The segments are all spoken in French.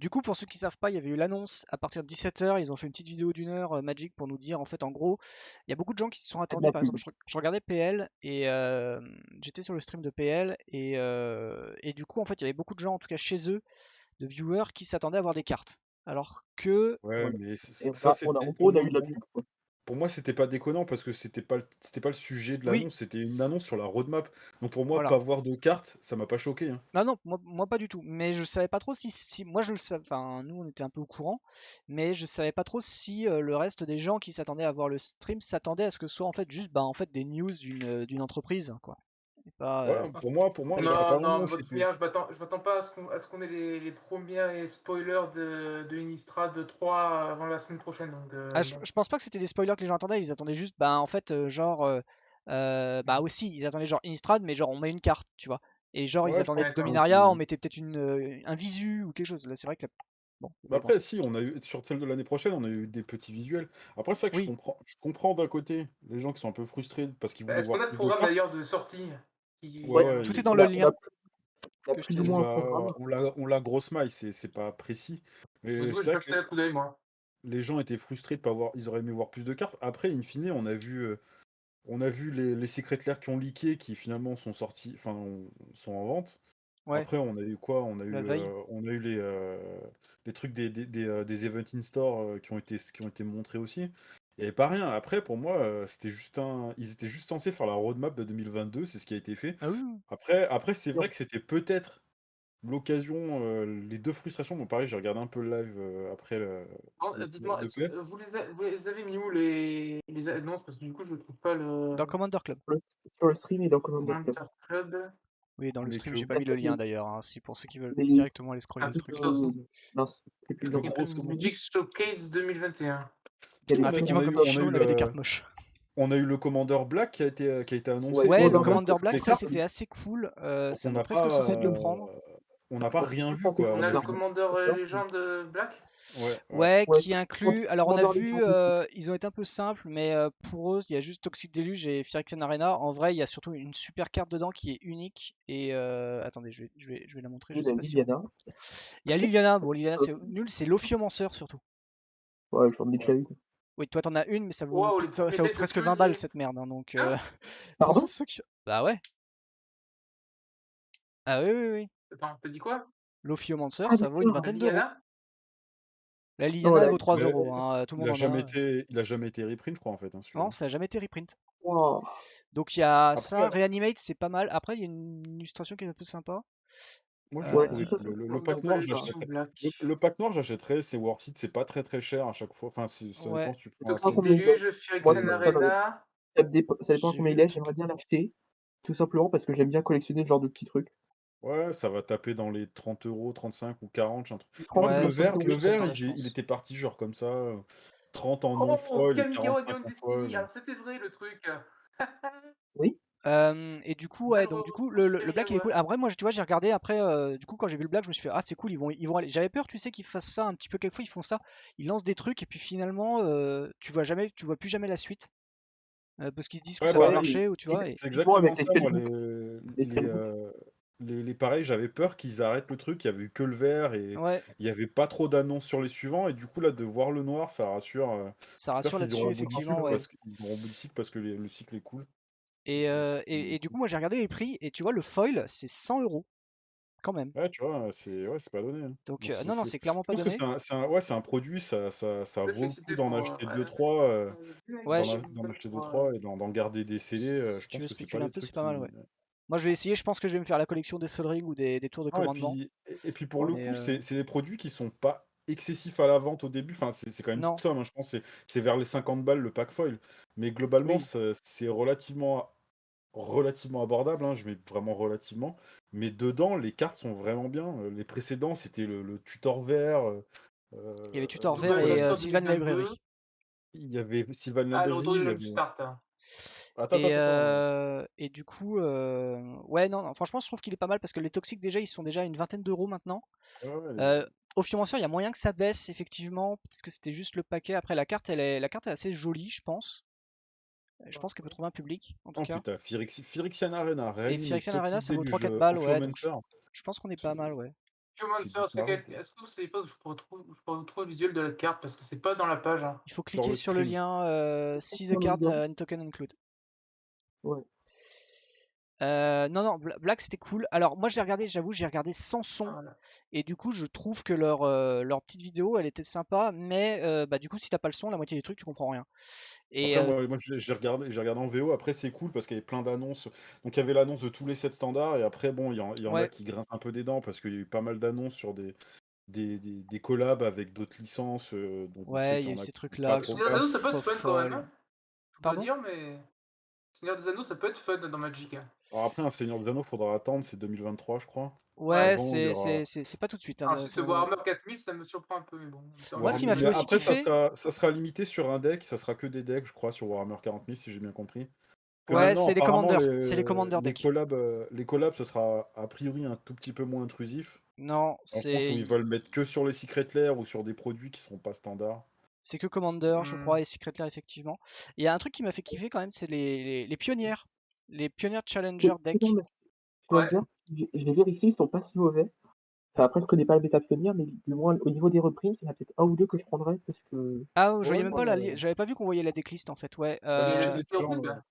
Du coup, pour ceux qui savent pas, il y avait eu l'annonce à partir de 17h. Ils ont fait une petite vidéo d'1 heure Magic pour nous dire, en fait, en gros, il y a beaucoup de gens qui se sont C'est de attendus. la Par pub. exemple, je regardais PL et j'étais sur le stream de PL et du coup, en fait, il y avait beaucoup de gens, en tout cas chez eux, de viewers, qui s'attendaient à avoir des cartes. Alors que, Ouais, Ouais, mais et ça, c'est en gros, on a déconnant. eu de la pub, quoi. Pour moi, c'était pas déconnant parce que c'était pas le sujet de oui, l'annonce, c'était une annonce sur la roadmap. Donc pour moi, voilà. pas voir de carte, ça m'a pas choqué, hein. Non, non, moi pas du tout. Mais je savais pas trop si moi je le savais, enfin nous on était un peu au courant, mais je savais pas trop si le reste des gens qui s'attendaient à voir le stream s'attendaient à ce que ce soit en fait juste en fait des news d'une entreprise quoi. Et pas, Ouais, pour moi, pas des cartes. à Non, un non, moment, de toute c'était. manière, je m'attends pas à ce qu'on ait les premiers spoilers de Innistrad 3 avant la semaine prochaine. Donc, Ah, non. je pense pas que c'était des spoilers que les gens attendaient, ils attendaient juste en fait bah aussi ils attendaient genre Innistrad mais genre on met une carte, tu vois. Et genre ils Ouais, je attendaient pense D'accord. que. Dominaria, on mettait peut-être un visu ou quelque chose. Là c'est vrai que bon, Bah mais bon. après, si, on a eu, sur celle de l'année prochaine, on a eu des petits visuels. Après, c'est vrai que je Oui, comprends, je comprends d'un côté les gens qui sont un peu frustrés parce qu'ils voulaient Est-ce qu'on voir a le plus de programme cartes. d'ailleurs de sortie qui... Ouais, Ouais, ouais, tout est dans on le a, on lien a, on a que je plus t'ai ou moins on un l'a, programme. on l'a grosse maille, c'est pas précis. Du Mais coup, c'est j'ai vrai pas que jeté un coup d'œil, moi. les gens étaient frustrés de pas voir, ils auraient aimé voir plus de cartes. Après, in fine, on a vu les Secret Lair qui ont leaké, qui finalement sont sortis, enfin, sont en vente. Ouais, Après, on a eu quoi? la veille. On a eu les trucs des Event in Store qui ont été montrés aussi. Il n'y avait pas rien. Après, pour moi, ils étaient juste censés faire la roadmap de 2022, c'est ce qui a été fait. Ah oui, oui. Après, c'est vrai que c'était peut-être l'occasion, les deux frustrations. Bon, pareil, j'ai regardé un peu le live après Bon, dites-moi, de paix. vous les avez mis où les annonces? Parce que du coup, je trouve pas le Dans Commander Club. Sur le stream et dans Commander Club. Commander Club. Oui, dans le Avec, stream, j'ai pas La mis le table lien des, d'ailleurs, hein, si pour ceux qui veulent des directement aller scroller Ah, le c'est truc. plutôt ça. mince, c'est plus C'est long. écrit grosso modo, Magic Showcase 2021. Il y a des Ah, trucs on effectivement, a qui comme eu, dit on a Chino, eu on avait des le, cartes moches. on a eu le Commander Black qui a été Ouais, annoncé. Ouais, le Commander Black, Commander Black, Les ça cartes, c'était assez cool. donc Ça m'a presque saucé de le prendre. on n'a pas ça fait rien pas vu, tenter quoi. sur On On a a le vu bizarre. des. Commander Légende Black. Ouais, ouais. Ouais, Ouais, qui inclut. Alors on a Commander vu, Legion aussi. ils ont été un peu simples, mais pour eux, il y a juste Toxic Deluge et Phyrexian Arena. En vrai, il y a surtout une super carte dedans qui est unique. Et attendez, je vais la montrer. Je Oui, sais la pas si on. Liliana. Il y a Liliana. Bon, Liliana c'est nul. C'est l'Ophiomancer surtout. Ouais, j'en ai déjà Ouais. eu. Oui, toi t'en as une, mais Wow, les premiers ça vaut decks de presque 20 balles pionniers. cette merde, hein, donc Hein? pour Pardon? ceux qui. Bah ouais. Ah oui, oui, oui. Attends, t'as dit quoi? L'Ophiomancer, Ah, ça vaut une d'accord. vingtaine d'euros. Liliana? La Non, Liliana, elle là, vaut 3 Mais euros, hein, tout le il a monde en jamais a. été, il a jamais été reprint, je crois, en fait, hein, celui-là. Non, ça a jamais été reprint. wow. Donc il y a ça, Après, Reanimate, c'est pas mal. Après, il y a une illustration qui est un peu sympa. moi, je Ouais, trouvais ça, que ça. le Commander pack noir, Collection j'achèterais. Black. Le pack noir, j'achèterais, c'est worth it, c'est pas très très cher à chaque fois. Enfin, ça dépend Ouais. si tu prends la Ah, Toxic combo. combien il est? Deluge, Moi, Phyrexian ça Mais, m'étonnerait. Arena. Ça dépend J'ai combien vu il le est, truc. j'aimerais bien l'acheter. Tout simplement parce que j'aime bien collectionner ce genre de petits trucs. ouais, ça va taper dans les 30 euros, 35 ou 40, j'ai un truc. Je crois que Franchement, Ouais, le ça va vert, être €35, quelque le chose comme vert, ça, je il pense. était parti genre comme ça, 30 en Oh, non-foil et Camille 45 Onion en Destiny. foil. Alors, c'était vrai le truc. oui. Et du coup, ouais, donc du Malraux, coup, le Prosperi black il est cool. Hour. Après, moi, tu vois, j'ai regardé après, du coup, quand j'ai vu le black, je me suis fait, ah, c'est cool, ils vont aller. J'avais peur, tu sais, qu'ils fassent ça un petit peu, quelquefois, ils font ça. Ils lancent des trucs, et puis finalement, tu vois plus jamais la suite. Parce qu'ils se disent que Ouais, ça va Ouais, pareil. et marcher, ou tu vois. Et... C'est typiquement exactement avec les ça, moi, spellbooks. Les les, spellbooks. euh, pareils, j'avais peur qu'ils arrêtent le truc, il y avait eu que le vert et Ouais, il n'y avait pas trop d'annonces sur les suivants, et du coup, là, de voir le noir, ça rassure. ça J'espère rassure qu'ils iront là-dessus, au bout du effectivement, cycle ouais. parce que le cycle est cool. Et du coup, moi, j'ai regardé les prix, et tu vois, le foil, c'est 100 euros, quand même. Ouais, tu vois, c'est pas donné, hein. Donc, Donc, non, non, c'est clairement je pas pense que donné. ouais, c'est un produit, ça Je suis vaut le coup excité d'en pour. acheter Ouais. 2-3, Ouais, d'en acheter deux trois et d'en garder des scellés. Je si tu pense veux que c'est pas spéculer un des peu, c'est trucs pas mal, ouais. qui. Moi, je vais essayer, je pense que je vais me faire la collection des Sol Ring ou des tours de Non, commandement. et puis pour le Mais coup, c'est des produits qui sont pas excessifs à la vente au début. Enfin, c'est quand même une petite non, somme, hein. Je pense que c'est vers les 50 balles le pack foil. Mais globalement, oui. c'est relativement abordable, hein. Je mets vraiment relativement. Mais dedans, les cartes sont vraiment bien. Les précédents, c'était le tutor vert. Il y avait euh, Tutor Vert Global et Master Sylvan 2022. Library. il y avait Sylvan Ah, le Library, retour du il y jeu du avait. start. Attends, attends, Et, attends. et du coup, ouais, non, non, franchement, je trouve qu'il est pas mal parce que les toxiques, déjà, ils sont déjà à une vingtaine d'euros maintenant. Ouais, ouais, Au fur et à mesure, il y a moyen que ça baisse, effectivement. Peut-être que c'était juste le paquet. Après, la carte est assez jolie, je pense. Je pense qu'elle peut trouver un public, en tout oh cas. putain, Phyrexian Arena, Et Reanimate, Phyrexian Arena, Toxic ça vaut Deluge, 3-4 balles, ouais. Donc, Ophiomancer. je pense qu'on est pas mal, ouais. Commander, c'est est-ce différent. que vous savez pas où je pourrais trouver le visuel de la carte? Parce que c'est pas dans la page, hein. Il faut Sur cliquer le sur le stream. lien See the card and token include. Ouais. Non, Black c'était cool. Alors moi j'ai regardé, j'avoue, j'ai regardé sans son. Voilà. Et du coup, je trouve que leur petite vidéo, elle était sympa, mais bah, du coup, si t'as pas le son, la moitié des trucs, tu comprends rien. Et Après, moi j'ai regardé en VO. Après, c'est cool parce qu'il y avait plein d'annonces. Donc, il y avait l'annonce de tous les sets standards. Et après, bon, il y en a ouais, qui grincent un peu des dents parce qu'il y a eu pas mal d'annonces sur des collabs avec d'autres licences. Donc, on sait ouais, il y qu'il a y eu en a ces qui sont pas trucs-là qui trop sont Seigneur pas des fans. Anneaux, ça peut être fun quand même, folles. hein. Faut pas Pardon? dire, mais Seigneur des Anneaux, ça peut être fun dans Magic, hein. Alors, après, un Seigneur des Anneaux, faudra attendre. C'est 2023, je crois. Ouais. Ouais, Avant, il y aura. c'est pas tout de suite, hein, Ensuite, Seigneur des Anneaux. Warhammer 4000, ça me surprend un peu, mais bon, en même temps, Moi, ce qui m'a fait Mais aussi après, ça kiffer, sera, ça sera limité sur un deck. Ça sera que des decks, je crois, sur Warhammer 40 000, si j'ai bien compris. Que ouais, maintenant, c'est les apparemment, commanders, c'est les commander decks. les collabs, ça sera a priori un tout petit peu moins intrusif. Non, En France, où ils veulent mettre que sur les secret lair ou sur des produits qui seront pas standards. c'est que commander, je hmm. crois, et secret lair, effectivement. Il y a un truc qui m'a fait kiffer quand même, c'est les pionnières. Les pionnières Challenger Non, deck. mais Ouais. Challenger, je l'ai vérifié, ils sont pas si mauvais. Enfin, après, je connais pas le bêta pionnier, mais du moins, au niveau des reprises, il y en a peut-être un ou deux que je prendrais parce que. Ah, je voyais Ouais, même non, pas j'avais pas vu qu'on voyait la decklist en fait, ouais. les, C'est horrible, challenger, hein.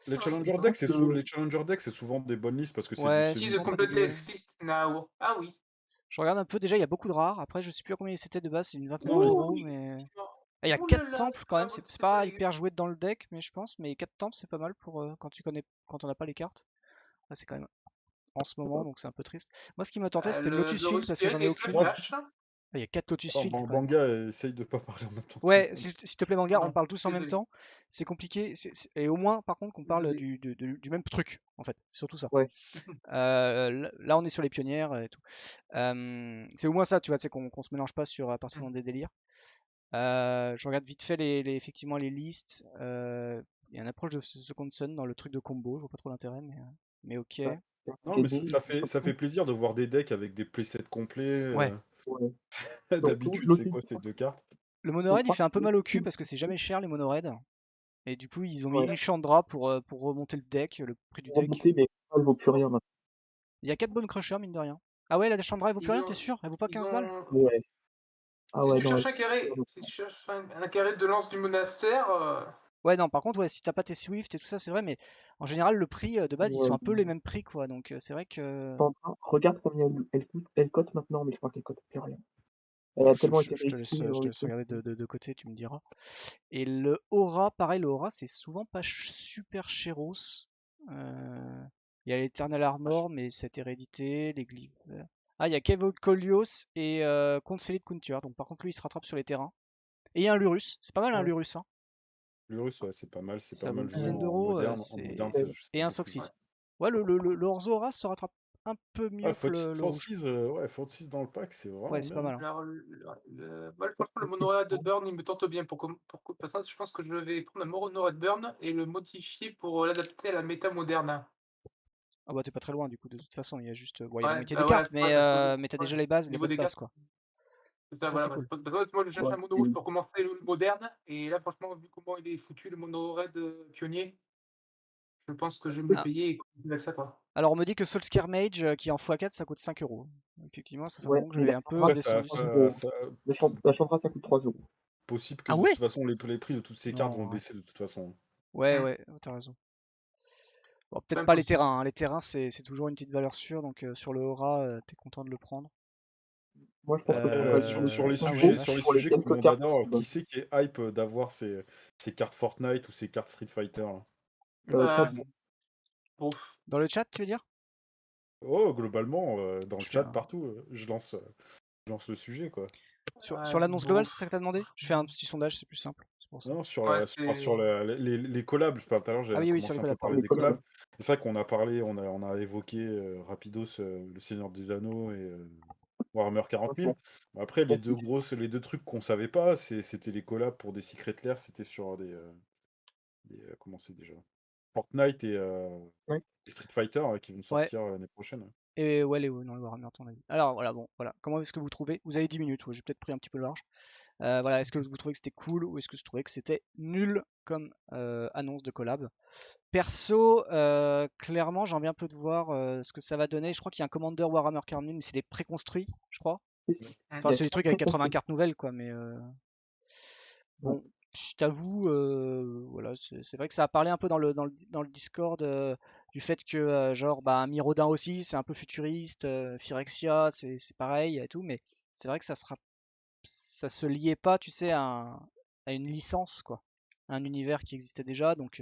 les Ah, challenger Je decks, pense que. les challenger decks, c'est souvent des bonnes listes parce que Ouais, c'est c'est See du. the souvent pas complete dégueu. fist now. Ah oui. Je regarde un peu, déjà il y a beaucoup de rares, après je sais plus à combien c'était de base, c'est une vingtaine Ouh d'euros, oui, mais... effectivement. Ah, il y a Ouh 4 là là, temples quand même, c'est c'est pas pas dégueu. hyper joué dans le deck, mais je pense, mais 4 temples c'est pas mal pour quand on n'a pas les cartes. Là c'est quand même en ce moment, donc c'est un peu triste. Moi ce qui m'a tenté c'était le Lotus Le Field parce que Spirit j'en ai et Flash aucune. Oh, Dash. Ah, il y a 4 Lotus oh, Field quand même. Banga, essaye de pas parler en même temps que tout le Ouais, monde. s'il te plaît manga, on Pardon, parle tous en même désolé. temps, c'est compliqué, et au moins par contre qu'on parle Désolé. du même truc, en fait, c'est surtout ça. Ouais. Là on est sur les pionnières et tout. C'est au moins ça, tu vois, c'est qu'on se mélange pas à partir dans des délires. Je regarde vite fait effectivement les listes. Il y a une approche de Second Son dans le truc de combo, je vois pas trop l'intérêt, mais ok. Bah, Non, j'ai mais dit, ça fait plaisir de voir des decks avec des playsets complets. Ouais, ouais. Surtout, D'habitude, c'est quoi ces deux cartes? le je monoraid il crois fait un peu que. mal au cul parce que c'est jamais cher les monoraids. Et du coup, ils ont mis Ouais, une Chandra pour remonter le deck, le prix du pour deck. remonter, mais elle vaut plus rien maintenant. Il y a 4 bonnes crushers, mine de rien. Ah ouais, la Chandra elle vaut plus Ils rien, ont, t'es sûr? Elle vaut pas ils 15 balles? ont. Ouais. Ah Si ouais, tu non, cherches un carré, si tu cherches un carré de lance du monastère, Ouais, non, par contre, ouais, si t'as pas tes Swift et tout ça, c'est vrai, mais en général, le prix de base, ils sont ouais. un peu les mêmes prix, quoi. Donc, c'est vrai que. Regarde combien elle coûte. Elle cote maintenant, mais je crois qu'elle cote plus rien. Elle a tellement été Je te laisse, réécrite dans le truc. regarder de côté, tu me diras. Et le Aura, pareil, le Aura, c'est souvent pas super chéros. Il y a l'Eternal Armor, mais cette hérédité, les glyphes. Ah, il y a Kevo Kolios et Concealed Counter. Donc, par contre, lui, il se rattrape sur les terrains. Et il y a un Lurus. C'est pas mal, un Ouais. Lurus, hein. Le russe, ouais, c'est pas Ça vaut une mal joué dizaine en d'euros. moderne. En moderne, ça, je sais Et un pas plus. Soxys. Ouais, le Orzo Aura se rattrape un peu Ouais, mieux que le rouge. 46, ouais, 46 dans le pack, c'est Ouais, vraiment c'est pas bien. mal, hein. alors, moi, franchement, le monorail de Burn, il me tente bien. Pour ça, je pense que je vais prendre un monorail de Burn et le modifier pour l'adapter à la méta moderne. Ah bah t'es pas très loin du coup, de toute façon, il y a juste. Bon, il y a la Ouais, moitié des bah voilà, cartes, c'est vrai, parce que mais t'as ouais, déjà au les niveau bonnes des bases, cartes, quoi. c'est ça, Donc ça, c'est voilà. cool. Parce que moi, je cherche Ouais. un mono rouge pour commencer le moderne. Et là, franchement, vu comment il est foutu, le mono red pionnier, je pense que je vais me le Ah, payer et continuer avec ça, quoi. alors on me dit que Soulscare Mage, qui est en x4, ça coûte 5 euros. Effectivement, ça fait un Ouais, moment que je mais l'ai la un peu Chandra, Après, c'est descendu. 3 euros. La Chandra, ça coûte 3 euros. possible que Ah de ouais? toute façon, les prix de toutes ces cartes Non, vont arrête. baisser de toute façon. Ouais, Hmm. ouais, t'as raison. Bon, C'est peut-être pas les impossible. terrains, hein. Les terrains, c'est toujours une petite valeur sûre, donc sur le Aura, t'es content de le prendre. Moi, je pense que je Après, prendrais sur les 5 Ah ouais, la euros sur les pour les vache. sujets que tout le quelques monde cartes adore, qui qui donnent. c'est qui est hype d'avoir ces cartes Fortnite ou ces cartes Street Fighter là? Pas Bah, bon. ouf. Dans le chat, tu veux dire? Oh, globalement, dans le Je fais chat, un- partout, je lance le sujet, quoi. Sur l'annonce globale, c'est Bof. ça que t'as demandé? Je fais un petit sondage, c'est plus simple. C'est pour ça. Non, Ouais, sur c'est. les collabs, tout à l'heure, Ah j'avais oui, oui, sur les commencé un peu à collabs, parler pardon. Les des collabs. collabs. C'est vrai qu'on a parlé, on a évoqué rapidos le Seigneur des Anneaux et Warhammer 40 000. Franchement, Après, classique. les deux trucs qu'on savait pas, c'était les collabs pour des Secret Lair, c'était sur comment c'est déjà? Fortnite Ouais. et Street Fighter qui vont Ouais. sortir l'année prochaine. Et ouais, dans le Warhammer, on a dit. Alors voilà, bon, voilà. Comment est-ce que vous trouvez? Vous avez 10 minutes, ouais, j'ai peut-être pris un petit peu large. Voilà, est-ce que vous trouvez que c'était cool ou est-ce que vous trouvez que c'était nul comme annonce de collab? Perso, clairement, j'ai envie un peu de voir ce que ça va donner. Je crois qu'il y a un Commander Warhammer 40 000, mais c'est des préconstruits, je crois. Il Enfin, y a c'est des trucs très avec 80 construit. cartes nouvelles, quoi. Mais Ouais. bon, je t'avoue, voilà, c'est vrai que ça a parlé un peu dans le Discord du fait que, genre, bah, Mirodin aussi, c'est un peu futuriste, Phyrexia, c'est pareil et tout, mais c'est vrai que ça se liait pas, tu sais, à une licence, quoi, à un univers qui existait déjà, donc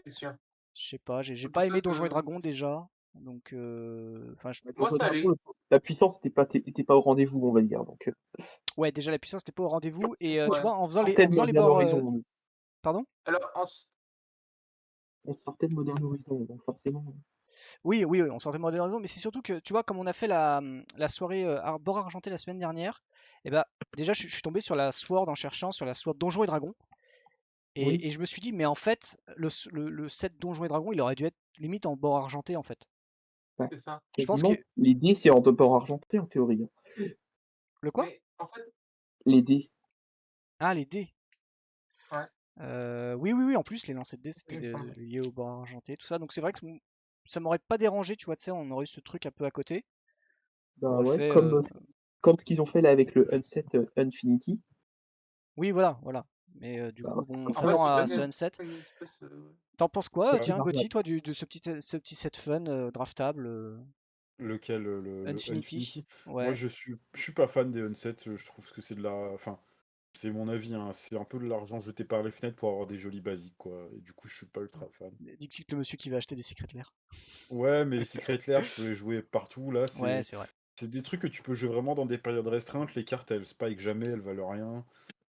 C'est sûr. je sais pas, j'ai C'est pas pour ça aimé Donjons et que Dragons déjà, donc, enfin, Bah, moi, Donjons et ça Dragons, allait. la puissance était pas au rendez-vous, on va dire. Donc, ouais, déjà la puissance n'était pas au rendez-vous, et tu Ouais. vois, sortait en de faisant les Modern bords, Horizon. pardon? Alors, On sortait de Modern Horizon, donc forcément. Oui, oui, oui, on sortait de Modern Horizon, mais c'est surtout que, tu vois, comme on a fait la soirée bord argenté la semaine dernière, et bah, déjà, je suis tombé sur la Sword en cherchant sur la Sword Donjons et Dragons, Oui, et je me suis dit, mais en fait, le set Donjons et Dragons, il aurait dû être limite en bord argenté, en fait. bah, c'est ça. Je pense que. quasiment. Les dés, c'est en port argenté, en théorie. Hein. Le quoi? Mais en fait, Les dés. Ah, les dés. ouais, Oui, oui, oui, en plus, les lancers de dés, c'était il me semble. lié au bord argenté, tout ça, donc c'est vrai que ça m'aurait pas dérangé, tu vois, tu sais, on aurait eu ce truc un peu à côté. On Bah aurait ouais, fait. comme ce qu'ils ont fait là avec le Unset Infinity. Oui, voilà, voilà. Mais du Bah, coup, bon, on comme En ça, fait, s'attend il à donne ce Unset. une espèce. T'en penses quoi, Bah, c'est tiens, variable. Gauthier, toi, de ce petit set fun, draftable, lequel, le Infinity? Infinity? Moi, Ouais. je suis pas fan des Unset. Je trouve que c'est de la, enfin, c'est mon avis, hein, c'est un peu de l'argent jeté par les fenêtres pour avoir des jolis basiques, quoi. Et du coup, je suis pas ultra fan. Dixit, le monsieur qui va acheter des Secret Lair. Ouais, mais les Secret Lair, tu peux les jouer partout. Là, Ouais, c'est vrai. c'est des trucs que tu peux jouer vraiment dans des périodes restreintes. Les cartes, elles spike jamais, elles valent rien.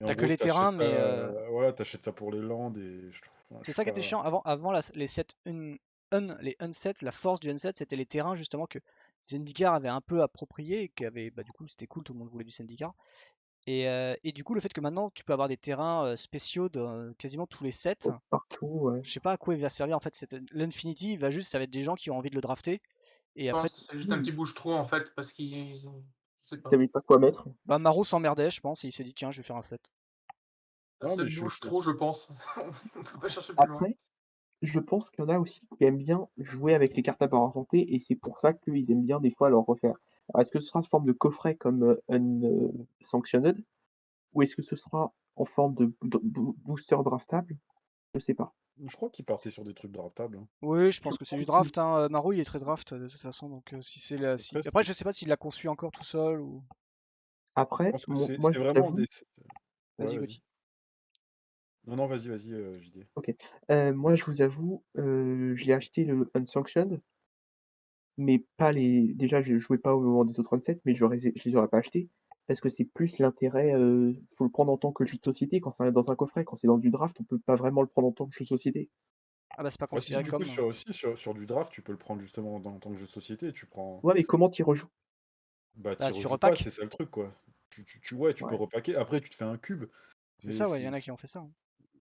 Et en T'as que gros, les terrains, t'achètes ça, mais voilà, t'achètes ça pour les landes et je trouve, ouais, je c'est suis ça qui était pas. chiant. Avant les sets les unsets, la force du unset, c'était les terrains, justement, que Zendikar avait un peu approprié, et qui avait, bah, du coup, c'était cool, tout le monde voulait du Zendikar. Et du coup, le fait que maintenant, tu peux avoir des terrains spéciaux dans quasiment tous les sets, Partout, ouais. je sais pas à quoi il va servir en fait. L'Infinity, ça va être des gens qui ont envie de le drafter. Et Je après, pense que c'est juste un Oui, petit bouche-trou en fait, parce je sais ils pas. savaient pas quoi mettre. bah, Maro s'emmerdait, je pense, et il s'est dit, tiens, je vais faire un set. Non, C'est mais le bouche-trou, je pense. On peut pas chercher plus loin. Après, je pense qu'il y en a aussi qui aiment bien jouer avec les cartes à port argenté et c'est pour ça qu'ils aiment bien des fois leur refaire. Alors, est-ce que ce sera sous forme de coffret comme Unsanctioned ou est-ce que ce sera en forme de booster draftable? Je sais pas. je crois qu'ils partaient sur des trucs draftables, hein. Oui, je Je pense que c'est crois du aussi. draft, hein. Maro, il est très draft de toute façon. Donc, si c'est Après, après, je sais pas s'il l'a conçu encore tout seul ou. je Après, pense que moi c'est je vous vraiment avoue, des. Ouais, Vas-y, vas-y. Gauthier. Non, non, vas-y, JD. ok. Moi je vous avoue, j'ai acheté le Unsanctioned, mais pas les. Déjà, je jouais pas au moment des autres Unsets, mais je les aurais pas achetés. Parce que c'est plus l'intérêt, faut le prendre en tant que jeu de société. Quand c'est dans un coffret, quand c'est dans du draft, on peut pas vraiment le prendre en tant que jeu de société. Ah bah, c'est pas Bah, si, considéré du coup, comme. sur du draft, tu peux le prendre justement en tant que jeu de société. Tu prends. Ouais, mais comment tu rejoues? Bah, Bah, t'y tu rejoues pas, repack. c'est ça le truc, quoi. Ouais, tu peux Ouais. repacker. Après, tu te fais un cube. C'est Mais ça, ouais, il y en a qui ont fait ça, hein.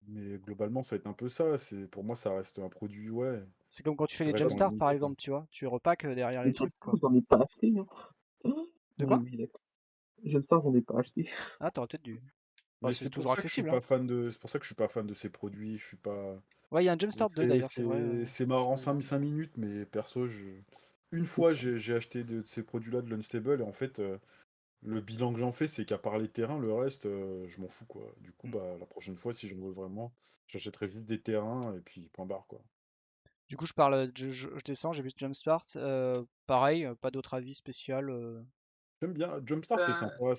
mais globalement, ça va être un peu ça. Pour moi, ça reste un produit, ouais, C'est comme quand tu fais qui les reste en jumpstart, par limité, quoi. exemple, tu vois. Tu repack derrière Les les trucs, Jumpstars, quoi. j'en ai pas acheté, hein. De Oui, quoi? oui, d'accord. Jumpstars, j'en ai pas acheté. Ah, t'aurais peut-être dû. Bah, Mais c'est c'est pour toujours ça que je suis accessible, pas hein. fan de. C'est pour ça que je suis pas fan de ces produits. Je suis pas. Ouais, il y a un Jumpstart 2 d'ailleurs, c'est vrai. C'est Je marrant viens de voir. 5 minutes, mais perso, une fois j'ai acheté de ces produits-là de l'Unstable et en fait, le bilan que j'en fais, c'est qu'à part les terrains, le reste, je m'en fous, quoi. Du coup, Mm. bah, la prochaine fois, si j'en veux vraiment, j'achèterai juste des terrains et puis point barre, quoi. Du coup, je parle, je descends, j'ai vu ce Jumpstart. Pareil, pas d'autre avis spécial. J'aime bien. Jumpstart, c'est Ben, sympa, ouais.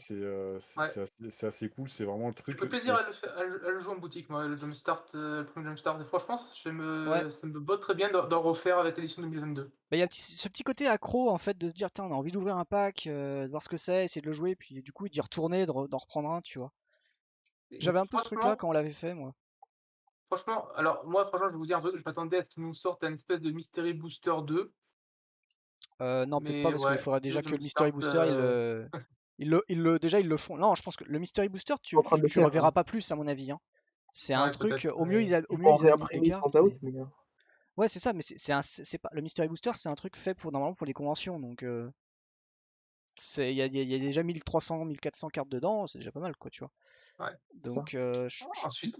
c'est assez cool, c'est vraiment le J'ai truc. pris plaisir à le jouer en boutique, moi, le Jumpstart, le premier Jumpstart. Et franchement, Ouais. ça me botte très bien d'en refaire avec l'édition 2022. Bah, il y a ce petit côté accro en fait de se dire, tiens, on a envie d'ouvrir un pack, de voir ce que c'est, essayer de le jouer, puis du coup d'y retourner, d'en reprendre un, tu vois. Et J'avais un peu ce truc-là franchement, quand on l'avait fait, moi. alors moi, franchement, je vais vous dire un truc, je m'attendais à ce qu'ils nous sortent un espèce de Mystery Booster 2, Non, peut-être pas mais parce qu'il ouais, faudrait le déjà que le Mystery Jumpstart, Booster, déjà ils le font. Non, je pense que le Mystery Booster, Je suis en train de le tu le faire, reverras pas plus à mon avis, hein. C'est un ouais, truc, peut-être. au je mieux peux en ils ajoutent des réimprimer cartes, sans out, mais mais ouais, c'est ça, mais c'est pas le Mystery Booster, c'est un truc fait pour normalement pour les conventions, donc il y a déjà 1300, 1400 cartes dedans, c'est déjà pas mal, quoi, tu vois. Ouais. Donc, Ensuite,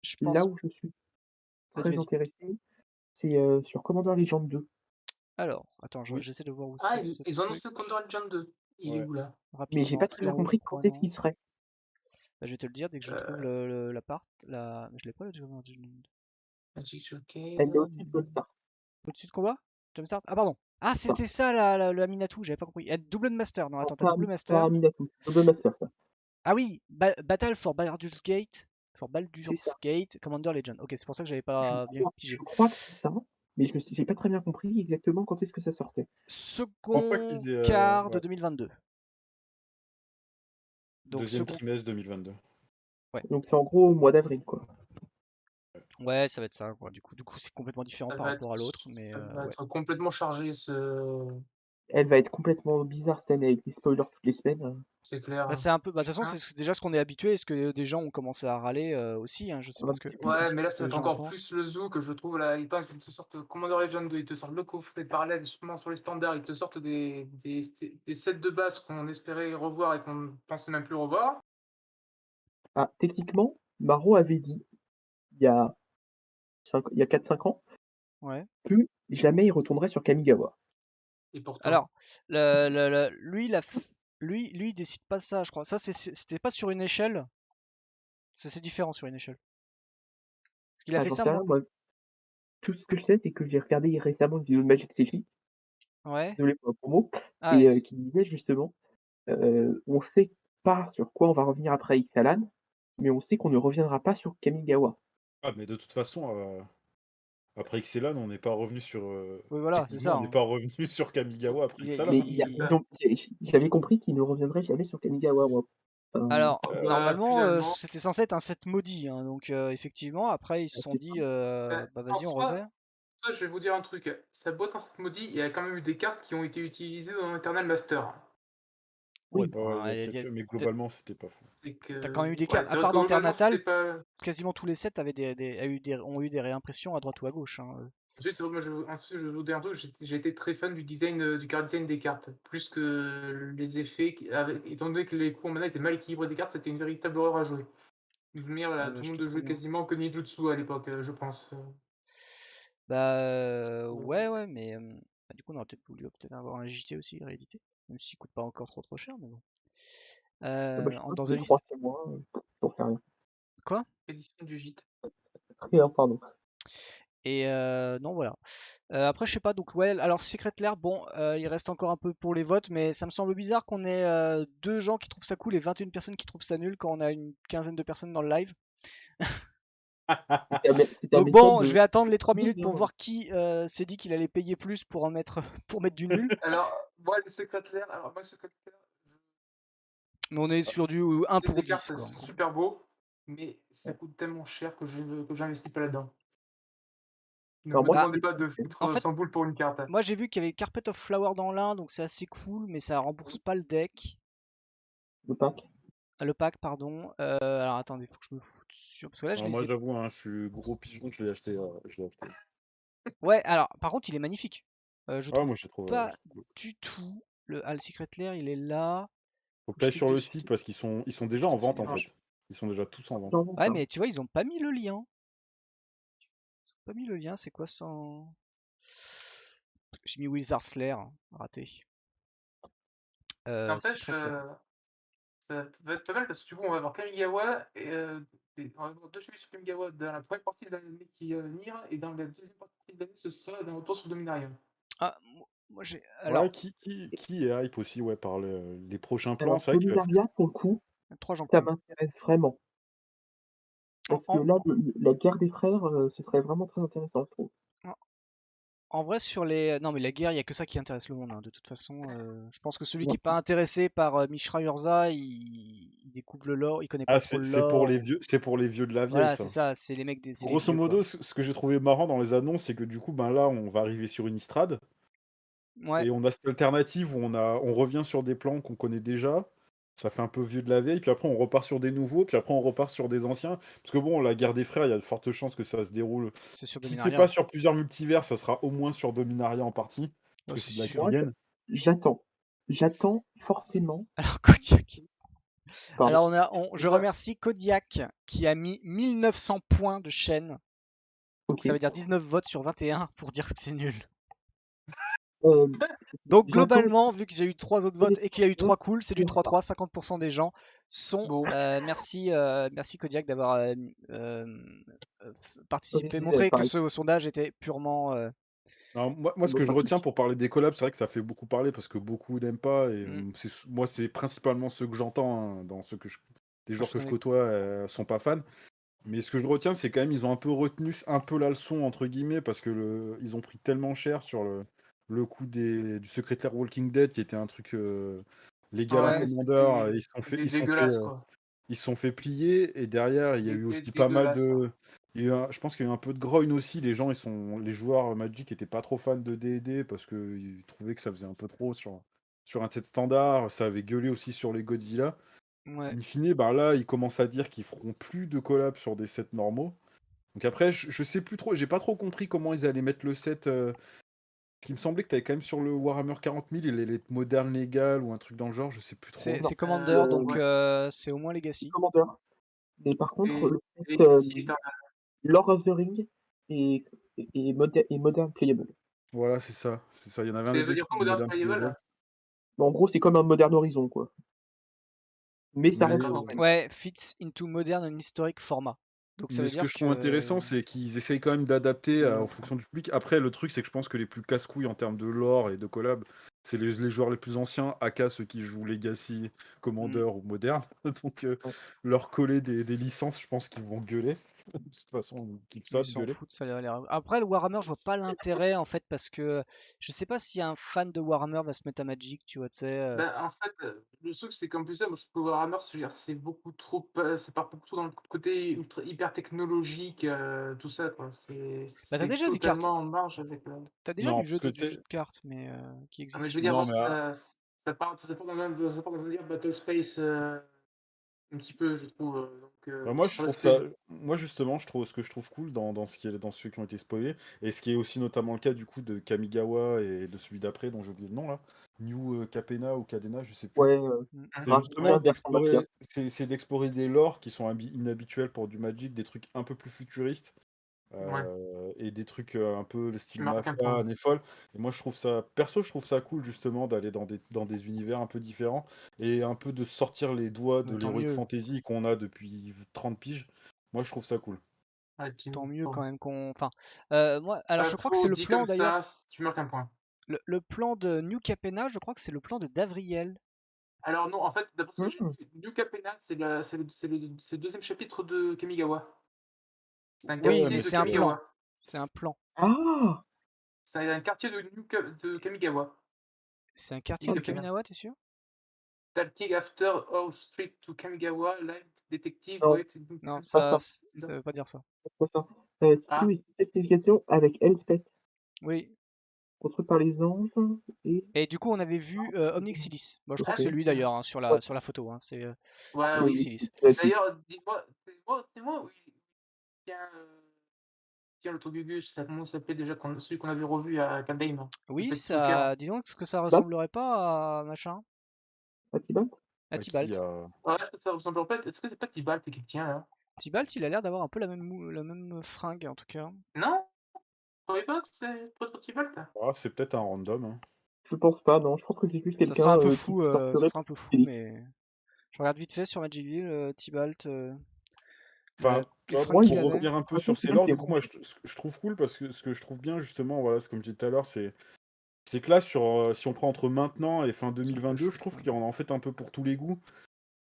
je Là pense. où je suis Vas-y, très vas-y. intéressé, c'est sur Commander Legend 2. Alors, attends, Oui. j'essaie de voir où ah, c'est ce ils ont truc annoncé Condor Legend 2. Il est Ouais. où là? Mais j'ai rapidement. pas très bien Dans compris le quand est-ce coin. qu'il serait. Bah, je vais te le dire dès que je Euh, trouve l'appart. Mais je l'ai pas le Magic Showcase. Elle est au-dessus de Goldstar. au-dessus de quoi? Jumpstart? Ah, pardon. Ah, Enfin, c'était ça la Minato, j'avais pas compris. Double Master. Non, attends, t'as Double pas Master. Minato, Double Master, ça. Ah oui, Battle for Baldur's Gate. C'est ça. Commander Legend. Ok, c'est pour ça que j'avais Je pas bien crois, pigé. je crois que c'est ça, mais j'ai pas très bien compris exactement quand est-ce que ça sortait. Je pense pas Second qu'ils aient. quart de Ouais. 2022. Donc Deuxième second. trimestre 2022. Donc c'est en gros au mois d'avril, quoi. Ouais, ça va être ça, quoi. Du coup, c'est complètement différent Ça par va rapport à l'autre, mais ça va ouais. être complètement chargé, Elle va être complètement bizarre cette année avec des spoilers toutes les semaines. c'est clair. Bah, c'est un peu. Bah, de toute façon, Hein. c'est déjà ce qu'on est habitué. Est-ce que des gens ont commencé à râler aussi, hein, je sais pas Un ce que, petit peu. Ouais, mais là, ce que ça va les être gens en encore pensent. plus le zoo que je trouve là. Ils te sortent Commander Legend 2, ils te sortent le coffret parallèle, sûrement sur les standards, ils te sortent des sets de base qu'on espérait revoir et qu'on pensait même plus revoir. Ah, techniquement, Maro avait dit il y a 4-5 ans Ouais. que jamais il retournerait sur Kamigawa. Et pourtant, Alors, lui, lui, il décide pas ça, je crois. Ça, c'était pas sur une échelle. Ça, c'est différent sur une échelle. Parce qu'il a Ah, fait j'en ça, sais rien, moi. moi. Tout ce que je sais, c'est que j'ai regardé récemment une vidéo de Magic CJ, Ouais. désolé pour la promo, Ah, et qui disait justement on sait pas sur quoi on va revenir après Ixalan, mais on sait qu'on ne reviendra pas sur Kamigawa. Ah, mais de toute façon, après Ixalan, on n'est pas revenu sur. oui, voilà, c'est Techniquement, ça. on n'est hein. pas revenu sur Kamigawa après Il est- Ixalan. Mais il- j'avais compris qu'ils ne reviendraient jamais sur Kamigawa, moi. Alors, normalement, finalement, c'était censé être un set maudit. Hein, donc, effectivement, après, ils se sont c'est dit, bah en vas-y, on refait. soi, je vais vous dire un truc. Ça boîte en cette maudit, il y a quand même eu des cartes qui ont été utilisées dans Eternal Master. Ouais, Oui, bon, Ouais, il y a il y a mais peut-être- globalement, c'était pas fou. C'est que, t'as quand même eu des ouais, cartes. c'est À vrai part que dans Terre globalement, Natale, c'était pas. quasiment tous les sets ont eu des réimpressions à droite ou à gauche. Hein. Ensuite, c'est vrai que moi, ensuite, je vais vous dire un truc, j'ai été très fan du design, du card design des cartes, plus que les effets, étant donné que les coups en mana étaient mal équilibrés des cartes, c'était une véritable horreur à jouer. De toute manière, Ah, tout bah, le je te monde jouait préviens. quasiment que Ninjutsu à l'époque, je pense. Bah ouais, mais bah, du coup on aurait peut-être voulu avoir un JT aussi réédité, même s'il coûte pas encore tropcher, mais bon. bah, je sais pas, Dans tous The les List. 3-6 mois, pour faire rien. Quoi? Édition du gîte. Rien, pardon. Et non voilà. Après je sais pas, donc ouais, alors Secret Lair, bon, il reste encore un peu pour les votes, mais ça me semble bizarre qu'on ait deux gens qui trouvent ça cool et 21 personnes qui trouvent ça nul quand on a une quinzaine de personnes dans le live. C'était Donc à méthode bon, je de vais attendre les 3 minutes pour hein. voir qui s'est dit qu'il allait payer plus pour en mettre pour mettre du nul. Alors, moi, les secrétaires, alors moi, secrétaire, Mais on est sur du 1 c'est pour des cartes, 10 quoi. c'est super beau, mais ça coûte tellement cher que j'investis pas là-dedans. Ne Alors me moi, Bah, demandez pas de foutre en fait, 100 boules pour une carte. moi j'ai vu qu'il y avait Carpet of Flower dans l'un, donc c'est assez cool, mais ça rembourse pas le deck. le pack. Le pack, pardon. Alors attendez, faut que je me foute sur. Parce que là je Alors les moi, ai. j'avoue, hein, je suis gros pigeon, je l'ai acheté. Je l'ai acheté. Ouais, alors par contre il est magnifique. Je Ah, trouve moi, je trouve pas cool. du tout. Le Secret Lair, il est là. Faut que Je tu clique sur le dessus. site parce qu'ils sont déjà en C'est vente en large. fait. Ils sont déjà tous en vente. Non, Ouais, pas. mais tu vois, ils ont pas mis le lien. Ils ont pas mis le lien, c'est quoi sans. J'ai mis Wizard's Lair, raté. N'empêche, Secret Lair. ça va être pas mal parce que du coup, on va avoir Kamigawa on va avoir deux chevilles sur Kamigawa dans la première partie de l'année qui va venir et dans la deuxième partie de l'année, ce sera un retour sur Dominaria. Ah, moi j'ai. Ouais, Alors, qui est hype aussi ouais, par les prochains plans. Alors, C'est vrai que Dominaria, pour le coup, 3 gens ça cool. m'intéresse vraiment. Parce que En, là, la guerre des frères, ce serait vraiment très intéressant, je trouve. En vrai, sur les. Non, mais la guerre, il n'y a que ça qui intéresse le monde. Hein. De toute façon, je pense que celui qui Ouais. n'est pas intéressé par Mishra Urza, il découvre le lore, il connaît pas ah, trop le c'est pour les lore. vieux, c'est pour les vieux de la vieille, Voilà, c'est ça. ça, c'est les mecs c'est les Grosso vieux, quoi. modo, ce que j'ai trouvé marrant dans les annonces, c'est que du coup, ben là, on va arriver sur une Istrade. Ouais, Et on a cette alternative où on revient sur des plans qu'on connaît déjà. Ça fait un peu vieux de la vieille. Puis après, on repart sur des nouveaux. Puis après, on repart sur des anciens. Parce que bon, la guerre des frères, il y a de fortes chances que ça se déroule. c'est sur Si c'est Dominaria. pas sur plusieurs multivers, ça sera au moins sur Dominaria en partie. Ouais, Parce que c'est c'est de la sûr. Moi, Krigen. j'attends. J'attends forcément Alors, Kodiak. Pardon. Alors je remercie Kodiak qui a mis 1900 points de chaîne. Donc Ok. ça veut dire 19 votes sur 21 pour dire que c'est nul. Euh, Donc J'attends globalement, vu que j'ai eu 3 autres votes et qu'il y a eu 3 votes cools, c'est du pour ça. 3-3. 50% des gens sont. Bon. Merci Kodiak d'avoir participé, Original, montré que pareil. ce sondage était purement. Alors, moi, ce que je retiens pour parler des collabs, c'est vrai que ça fait beaucoup parler parce que beaucoup n'aiment pas. Et moi, c'est principalement ceux que j'entends, hein, dans ceux que des joueurs que je côtoie sont pas fans. Mais ce que je retiens, c'est quand même ils ont un peu retenu un peu la leçon entre guillemets parce que ils ont pris tellement cher sur le coup du secrétaire Walking Dead qui était un truc légal en Ouais, commandeur. c'était dégueulasse, quoi. Ils se sont fait plier et derrière il y a eu aussi pas mal de. Il y a eu je pense qu'il y a eu un peu de groin aussi. Les joueurs Magic étaient pas trop fans de D&D parce qu'ils trouvaient que ça faisait un peu trop sur un set standard. Ça avait gueulé aussi sur les Godzilla. ouais. In fine, bah là, ils commencent à dire qu'ils feront plus de collabs sur des sets normaux. Donc après, je sais plus trop, j'ai pas trop compris comment ils allaient mettre le set. Parce qu'il me semblait que t'avais quand même sur le Warhammer 40 000, il allait être moderne légal ou un truc dans le genre, je sais plus trop. C'est Commander, donc ouais. c'est au moins Legacy. Commander. Mais par contre, le Et set s'il est en- Lord of the Ring est modern playable. Voilà, c'est ça. C'est ça. Il y en avait un Ça des veut deux dire qui quoi, était Modern moderne Playable, playable. là En gros, c'est comme un Modern Horizon, quoi. Mais ça Mais, reste. D'accord, donc. Ouais, fits into modern and historic format. Donc ça mais veut ce que dire je trouve intéressant, c'est qu'ils essayent quand même d'adapter en fonction du public. Après, le truc, c'est que je pense que les plus casse-couilles en termes de lore et de collab, c'est les joueurs les plus anciens, aka ceux qui jouent Legacy, Commander ou Moderne. Donc, Ouais. leur coller des licences, je pense qu'ils vont gueuler. De toute façon, ils kiffent ça Ils de s'en gueuler. foutent, ça a l'air. Après, le Warhammer, je vois pas l'intérêt en fait, parce que je sais pas si un fan de Warhammer va se mettre à Magic, tu vois, tu sais. Bah, en fait, le truc, c'est qu'en plus ça, moi, je trouve Warhammer, c'est beaucoup trop, ça part beaucoup trop dans le côté hyper technologique, tout ça, quoi. Bah, t'as C'est déjà du carte. totalement en marge avec. T'as déjà Non, parce que du tu jeu sais. de cartes, mais qui Ah, mais existe je veux sur dire, Non, Magic. mais ça part dans un délire Battle Space, un petit peu, je trouve. Donc, moi, je voilà, trouve ça. Moi, justement, ce que je trouve cool dans ceux qui ont été spoilés, et ce qui est aussi notamment le cas du coup de Kamigawa et de celui d'après, dont j'ai oublié le nom là, New Capena ou Cadena, je sais plus. Ouais, C'est Ravnica justement version Mafia. d'explorer des lores qui sont inhabituels pour du Magic, des trucs un peu plus futuristes. Ouais, Et des trucs un peu le tu style marques un Mafia, point. Nefol. Et moi, je trouve ça cool justement d'aller dans des univers un peu différents et un peu de sortir les doigts de Mais tant l'heroic mieux. fantasy qu'on a depuis 30 piges. Moi, je trouve ça cool. Ouais, Tant mieux bon. quand même qu'on. Enfin, moi, alors je crois que c'est Faux, le dit plan comme d'ailleurs. ça, tu marques un point. Le plan de New Capena, je crois que c'est le plan de Davriel. Alors non, en fait, d'après ce que j'ai Mhm. vu, New Capena, c'est le deuxième chapitre de Kamigawa. C'est un Ouais, Oui, quartier mais mais de c'est un plan. Kamigawa. C'est un plan. Ah! C'est un quartier de Kamigawa. C'est un quartier New de Ok. Capena. Kaminawa, t'es sûr? Talking after all street to Kamigawa, light detective, Non, wait. Non, pas ça. ça veut pas dire ça. Pas ça. Ah, C'était une spécification avec Elspeth, Oui. construit par les anges et. Et du coup, on avait vu Omnixilis. Bon, je crois que Ok. c'est lui d'ailleurs, hein, Ouais, sur la photo, hein, c'est ouais, oui, oui. oui. Omnixilis. D'ailleurs, dis-moi, c'est moi où il tient l'autogugus, ça comment ça s'appelait déjà, celui qu'on avait revu à Kaldheim, le Oui, petit stalker. ça. Dis donc, est-ce que ça Tibalt? ressemblerait pas à machin? Tibalt? À à qui Tibalt. Ouais, est-ce que ça ressemble en fait? Est-ce que c'est pas Tibalt qui le tient là? Tibalt, il a l'air d'avoir un peu la même fringue en tout cas. Non? Vous trouvez pas que c'est peut être Tibalt? Ah, c'est peut-être un random, hein. Je pense pas, non. Je pense que c'est juste Ça sera un quelqu'un peu qui fou, ça sortirait sera un pour peu fou, Elite. mais je regarde vite fait sur Magicville, Tibalt, Enfin, tu les vois, fringues Moi, il qu'il pour avait. revenir un peu franchement, sur ces Tibalt, lores, c'est du coup, bon. moi, ce que je trouve cool, parce que ce que je trouve bien, justement, voilà, c'est comme je disais tout à l'heure, c'est que là, si on prend entre maintenant et fin C'est un peu 2022, je chaud trouve quand qu'il y même. en a en fait un peu pour tous les goûts.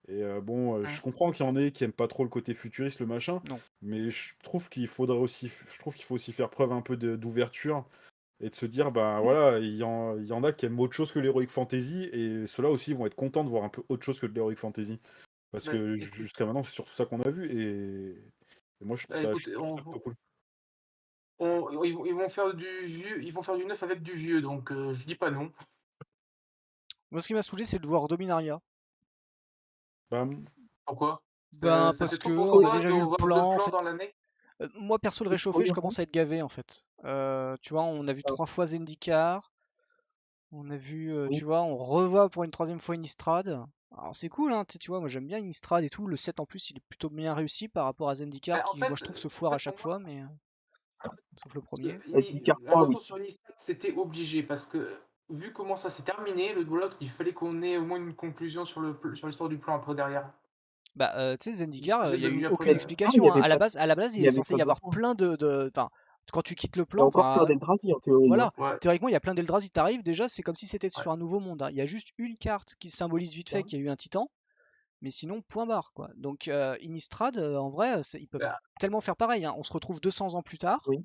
Et je Hum. comprends qu'il y en ait qui aiment pas trop le côté futuriste, le machin, Non. mais je trouve qu'il faut aussi faire preuve un peu d'ouverture et de se dire, ben voilà, il y en a qui aiment autre chose que l'Heroic Fantasy, et ceux-là aussi vont être contents de voir un peu autre chose que de l'Heroic Fantasy. Parce Bah, que écoute, jusqu'à maintenant, c'est surtout ça qu'on a vu, et moi je trouve bah, ça, écoute, plutôt cool. ils vont faire du vieux, ils vont faire du neuf avec du vieux, donc je dis pas non. Moi, ce qui m'a saoulé, c'est de voir Dominaria. Bah, Pourquoi? Ben, Ça parce fait que trop pour on a toi déjà de vu le revoir deux plan, en plans dans fait. l'année? Moi, perso, le C'est réchauffé, je cohérent. commence à être gavé, en fait. Tu vois, on a vu 3 fois Zendikar. On a vu, Oui. tu vois, on revoit pour une 3e fois Innistrad. Alors c'est cool, hein, tu vois, moi j'aime bien Innistrad et tout. Le set en plus, il est plutôt bien réussi par rapport à Zendikar, Bah, qui, moi je trouve, se foire à chaque fois, mais sauf le premier. Zendikar un 3, oui. retour sur Innistrad, c'était obligé parce que vu comment ça s'est terminé, le bloc, il fallait qu'on ait au moins une conclusion sur l'histoire du plan après derrière. Bah, tu sais, Il se Zendikar, faisait il y a de eu mieux aucune après. Ah, il explication, y hein. avait pas À la base, il il y est avait censé pas y avoir besoin. plein enfin, quand tu quittes le Il y a plan, encore enfin, peur d'Eldrazi en théorie, hein. voilà, Ouais, théoriquement, il y a plein d'Eldrazi, t'arrives, déjà, c'est comme si c'était ouais. sur un nouveau monde, hein. Il y a juste une carte qui symbolise vite fait Ouais. qu'il y a eu un titan, mais sinon, point barre, quoi. Donc, Innistrad, en vrai, ils peuvent Bah, tellement faire pareil, hein. On se retrouve 200 ans plus tard, Oui.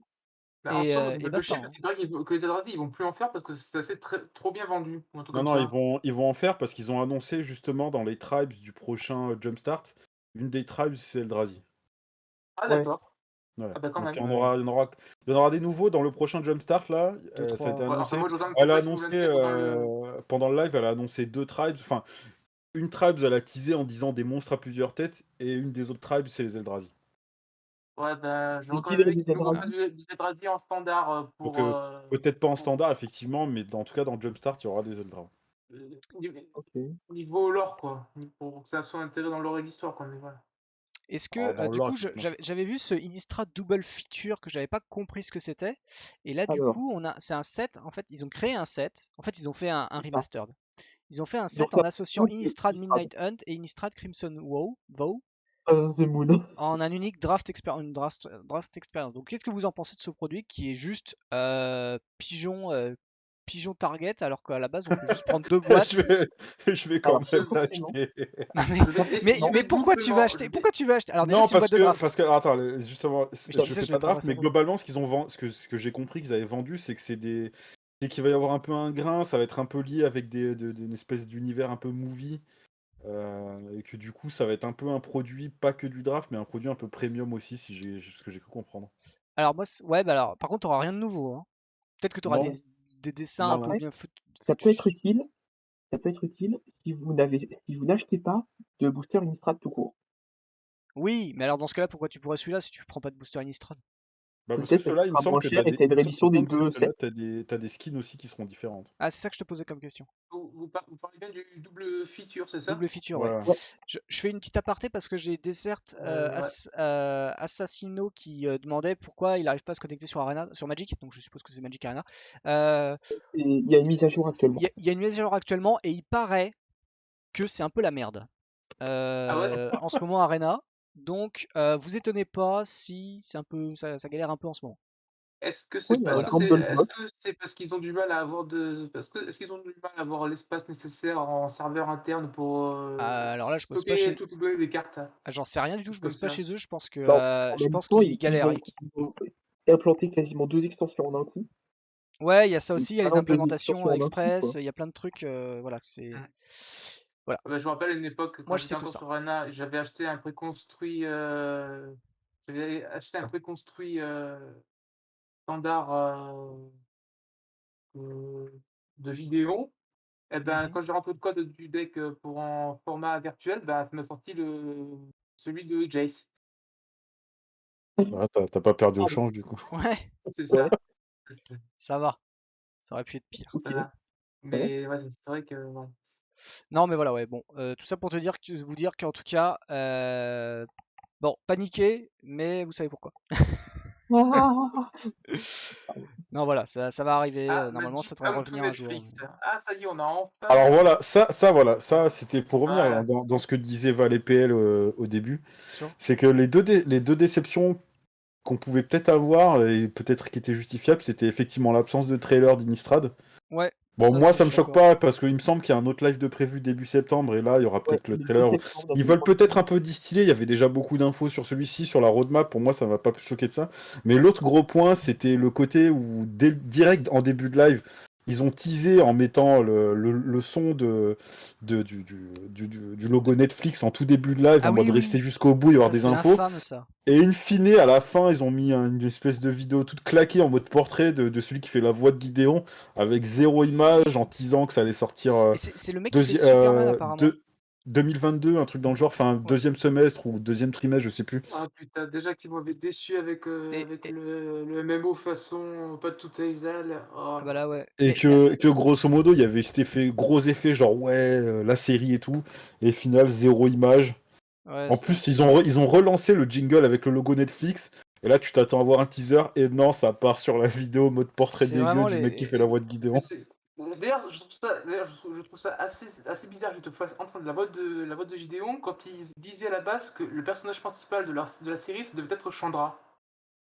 en soi, moi, ça et me fait basta, chier parce hein. qu'il paraît que les Eldrazi, ils vont plus en faire parce que c'est trop bien vendu, ou un truc Non, comme non, ça. ils vont en faire parce qu'ils ont annoncé justement dans les tribes du prochain Jumpstart, une des tribes c'est Eldrazi. Ah Ouais. d'accord. Ouais. Ah bah quand Donc même. il y en aura des nouveaux dans le prochain Jumpstart là. Deux, Ça a été trois. Ouais, enfin annoncé. moi j'entends que Elle a ça qu'ils vont annoncé l'intégrer dans le. pendant le live, elle a annoncé 2 tribes. Enfin, une tribe, elle a teasé en disant des monstres à plusieurs têtes, et une des autres tribes, c'est les Eldrazi. Ouais, bah, Les j'aurais quand même cidres aimé des qu'ils nous refassent Eldrazi. du Eldrazi en standard Donc pour. peut-être pas en Pour standard effectivement, mais en tout cas dans Jumpstart, il y aura des Eldrazi. Ok. niveau lore, quoi. Pour que ça soit intégré dans l'lore et l'histoire, quoi. Mais voilà. Est-ce Alors que, dans le du lore, coup, effectivement, je sais pas. j'avais vu ce Innistrad Double Feature que j'avais pas compris ce que c'était, et là, du Alors, coup, c'est un set, en fait, ils ont créé un set, en fait, ils ont fait un c'est ça. remastered. Ils ont fait un Ils ont set fait en un associant reboot de Innistrad Innistrad. Midnight Hunt et Innistrad Crimson Vow The Moon. en un unique une draft experience. Donc, qu'est-ce que vous en pensez de ce produit qui est juste pigeon target, alors qu'à la base, on peut juste prendre deux je boîtes. vais, je vais quand Alors, même forcément, l'acheter. Non, Je vais essayer mais pourquoi tu vas doucement. acheter? Pourquoi tu vas acheter? Alors déjà, Non, c'est une boîte de draft. parce que alors, attends, justement, je Je je sais, fais je vais pas de prendre draft, ça. mais globalement, ce qu'ils ont vendu, ce que j'ai compris qu'ils avaient vendu, c'est que c'est qu'il va y avoir un peu un grain, ça va être un peu lié avec une espèce d'univers un peu movie, et que du coup, ça va être un peu un produit, pas que du draft, mais un produit un peu premium aussi, si j'ai ce que j'ai cru comprendre. Alors moi, ouais, bah alors, par contre, t'auras rien de nouveau, hein. Peut-être que t'auras Non, des dessins un non, peu non. après, bien ça peut être foutus. utile. Ça peut être utile si vous n'achetez pas de booster Innistrad tout court. Oui, mais alors dans ce cas-là, pourquoi tu pourrais celui-là si tu prends pas de booster Innistrad? Bah, parce que Peut-être parce ceux-là, qu'il il me sera semble moins que cher et ça a une il réédition me des semble que deux ceux-là, sets. t'as des skins aussi qui seront différentes. Ah, c'est ça que je te posais comme question. Vous parlez bien du double feature, c'est ça? Double feature, ouais. Voilà. Ouais. Je fais une petite aparté parce que j'ai Desert Ouais. Assassino qui demandait pourquoi il n'arrive pas à se connecter sur Arena, sur Magic, donc je suppose que c'est Magic Arena. Et il y a une mise à jour actuellement. Il y a une mise à jour actuellement et il paraît que c'est un peu la merde Ah ouais? en ce moment Arena. Donc vous étonnez pas si c'est un peu ça galère un peu en ce moment. Est-ce que Oui, c'est il y a pas un Voilà. Gamble parce qu'ils ont du mal à avoir est-ce qu'ils ont du mal à avoir l'espace nécessaire en serveur interne pour, Alors là, je bosse pas stocker chez. toutes les données des cartes? Ah, j'en sais rien du tout, Trucs je comme bosse pas ça. chez eux. Je pense que En je même pense temps, qu'ils galèrent. ils ont implanté quasiment 2 extensions en un coup. Ouais, il y a ça Une aussi, il y a les balance de implémentations extensions en un coup, express, quoi. il y a plein de trucs. Voilà, c'est. Mmh. Voilà. Ah bah, je me rappelle à une époque Moi, quand je j'étais sais que encore ça. sur Arena, j'avais acheté un préconstruit, standard, de Gideon. Et ben, Mhm. quand j'ai rentré le code du deck, pour en format virtuel, bah, ça m'a sorti celui de Jace. Ah, t'as pas perdu au Pardon. change du coup. Ouais, C'est Ouais, ça, ça va. Ça aurait pu être pire. ok. ça va. Ouais. Mais ouais, c'est vrai que ouais. Non, mais voilà, ouais. Bon, tout ça pour vous dire qu'en tout cas, bon, paniquez, mais vous savez pourquoi. Ah, Non, voilà, ça va arriver. Ah, Normalement, ça Magic devrait Come to revenir un jour. Netflix. Ah, ça y est, on a Alors enfin voilà, ça c'était pour revenir voilà. dans ce que disait Val et PL au début. Sûr. C'est que les deux déceptions qu'on pouvait peut-être avoir, et peut-être qui étaient justifiables, c'était effectivement l'absence de trailer d'Innistrad. Ouais, Bon, moi, ça, ça je me suis choque d'accord. pas, parce qu'il me semble qu'il y a un autre live de prévu début septembre, et là, il y aura ouais, peut-être le le 2 trailer. septembre, la Ils semaine veulent peut-être prochaine. un peu distiller, il y avait déjà beaucoup d'infos sur celui-ci, sur la roadmap, pour moi, ça m'a pas choqué de ça. Mais l'autre gros point, c'était le côté où, direct en début de live, ils ont teasé en mettant le son du logo Netflix en tout début de live, Ah en oui, mode rester oui, jusqu'au bout, il y avoir ça des c'est infos. infâme ça. Et in fine, à la fin, ils ont mis une espèce de vidéo toute claquée en mode portrait de celui qui fait la voix de Gideon, avec zéro image, en teasant que ça allait sortir Et c'est le mec qui fait Superman apparemment. 2022, un truc dans le genre, enfin, Ouais. deuxième semestre ou deuxième trimestre, je sais plus. Ah putain, déjà qu'ils m'avaient déçu avec, Et, avec et- le MMO façon pas de toutes les ailes. Oh ah là bah là, là. ouais. Et que grosso modo, il y avait cet effet, gros effet, genre, ouais, la série et tout. Et final, zéro image. Ouais, En c'était un plus, peu. ils ont relancé le jingle avec le logo Netflix. Et là, tu t'attends à voir un teaser. Et non, ça part sur la vidéo mode portrait C'est dégueu vraiment du mec qui fait les. la voix de Mais Gideon. c'est d'ailleurs, je trouve ça assez bizarre qu'ils te fassent entendre la voix de Gideon quand ils disaient à la base que le personnage principal de la série, ça devait être Chandra.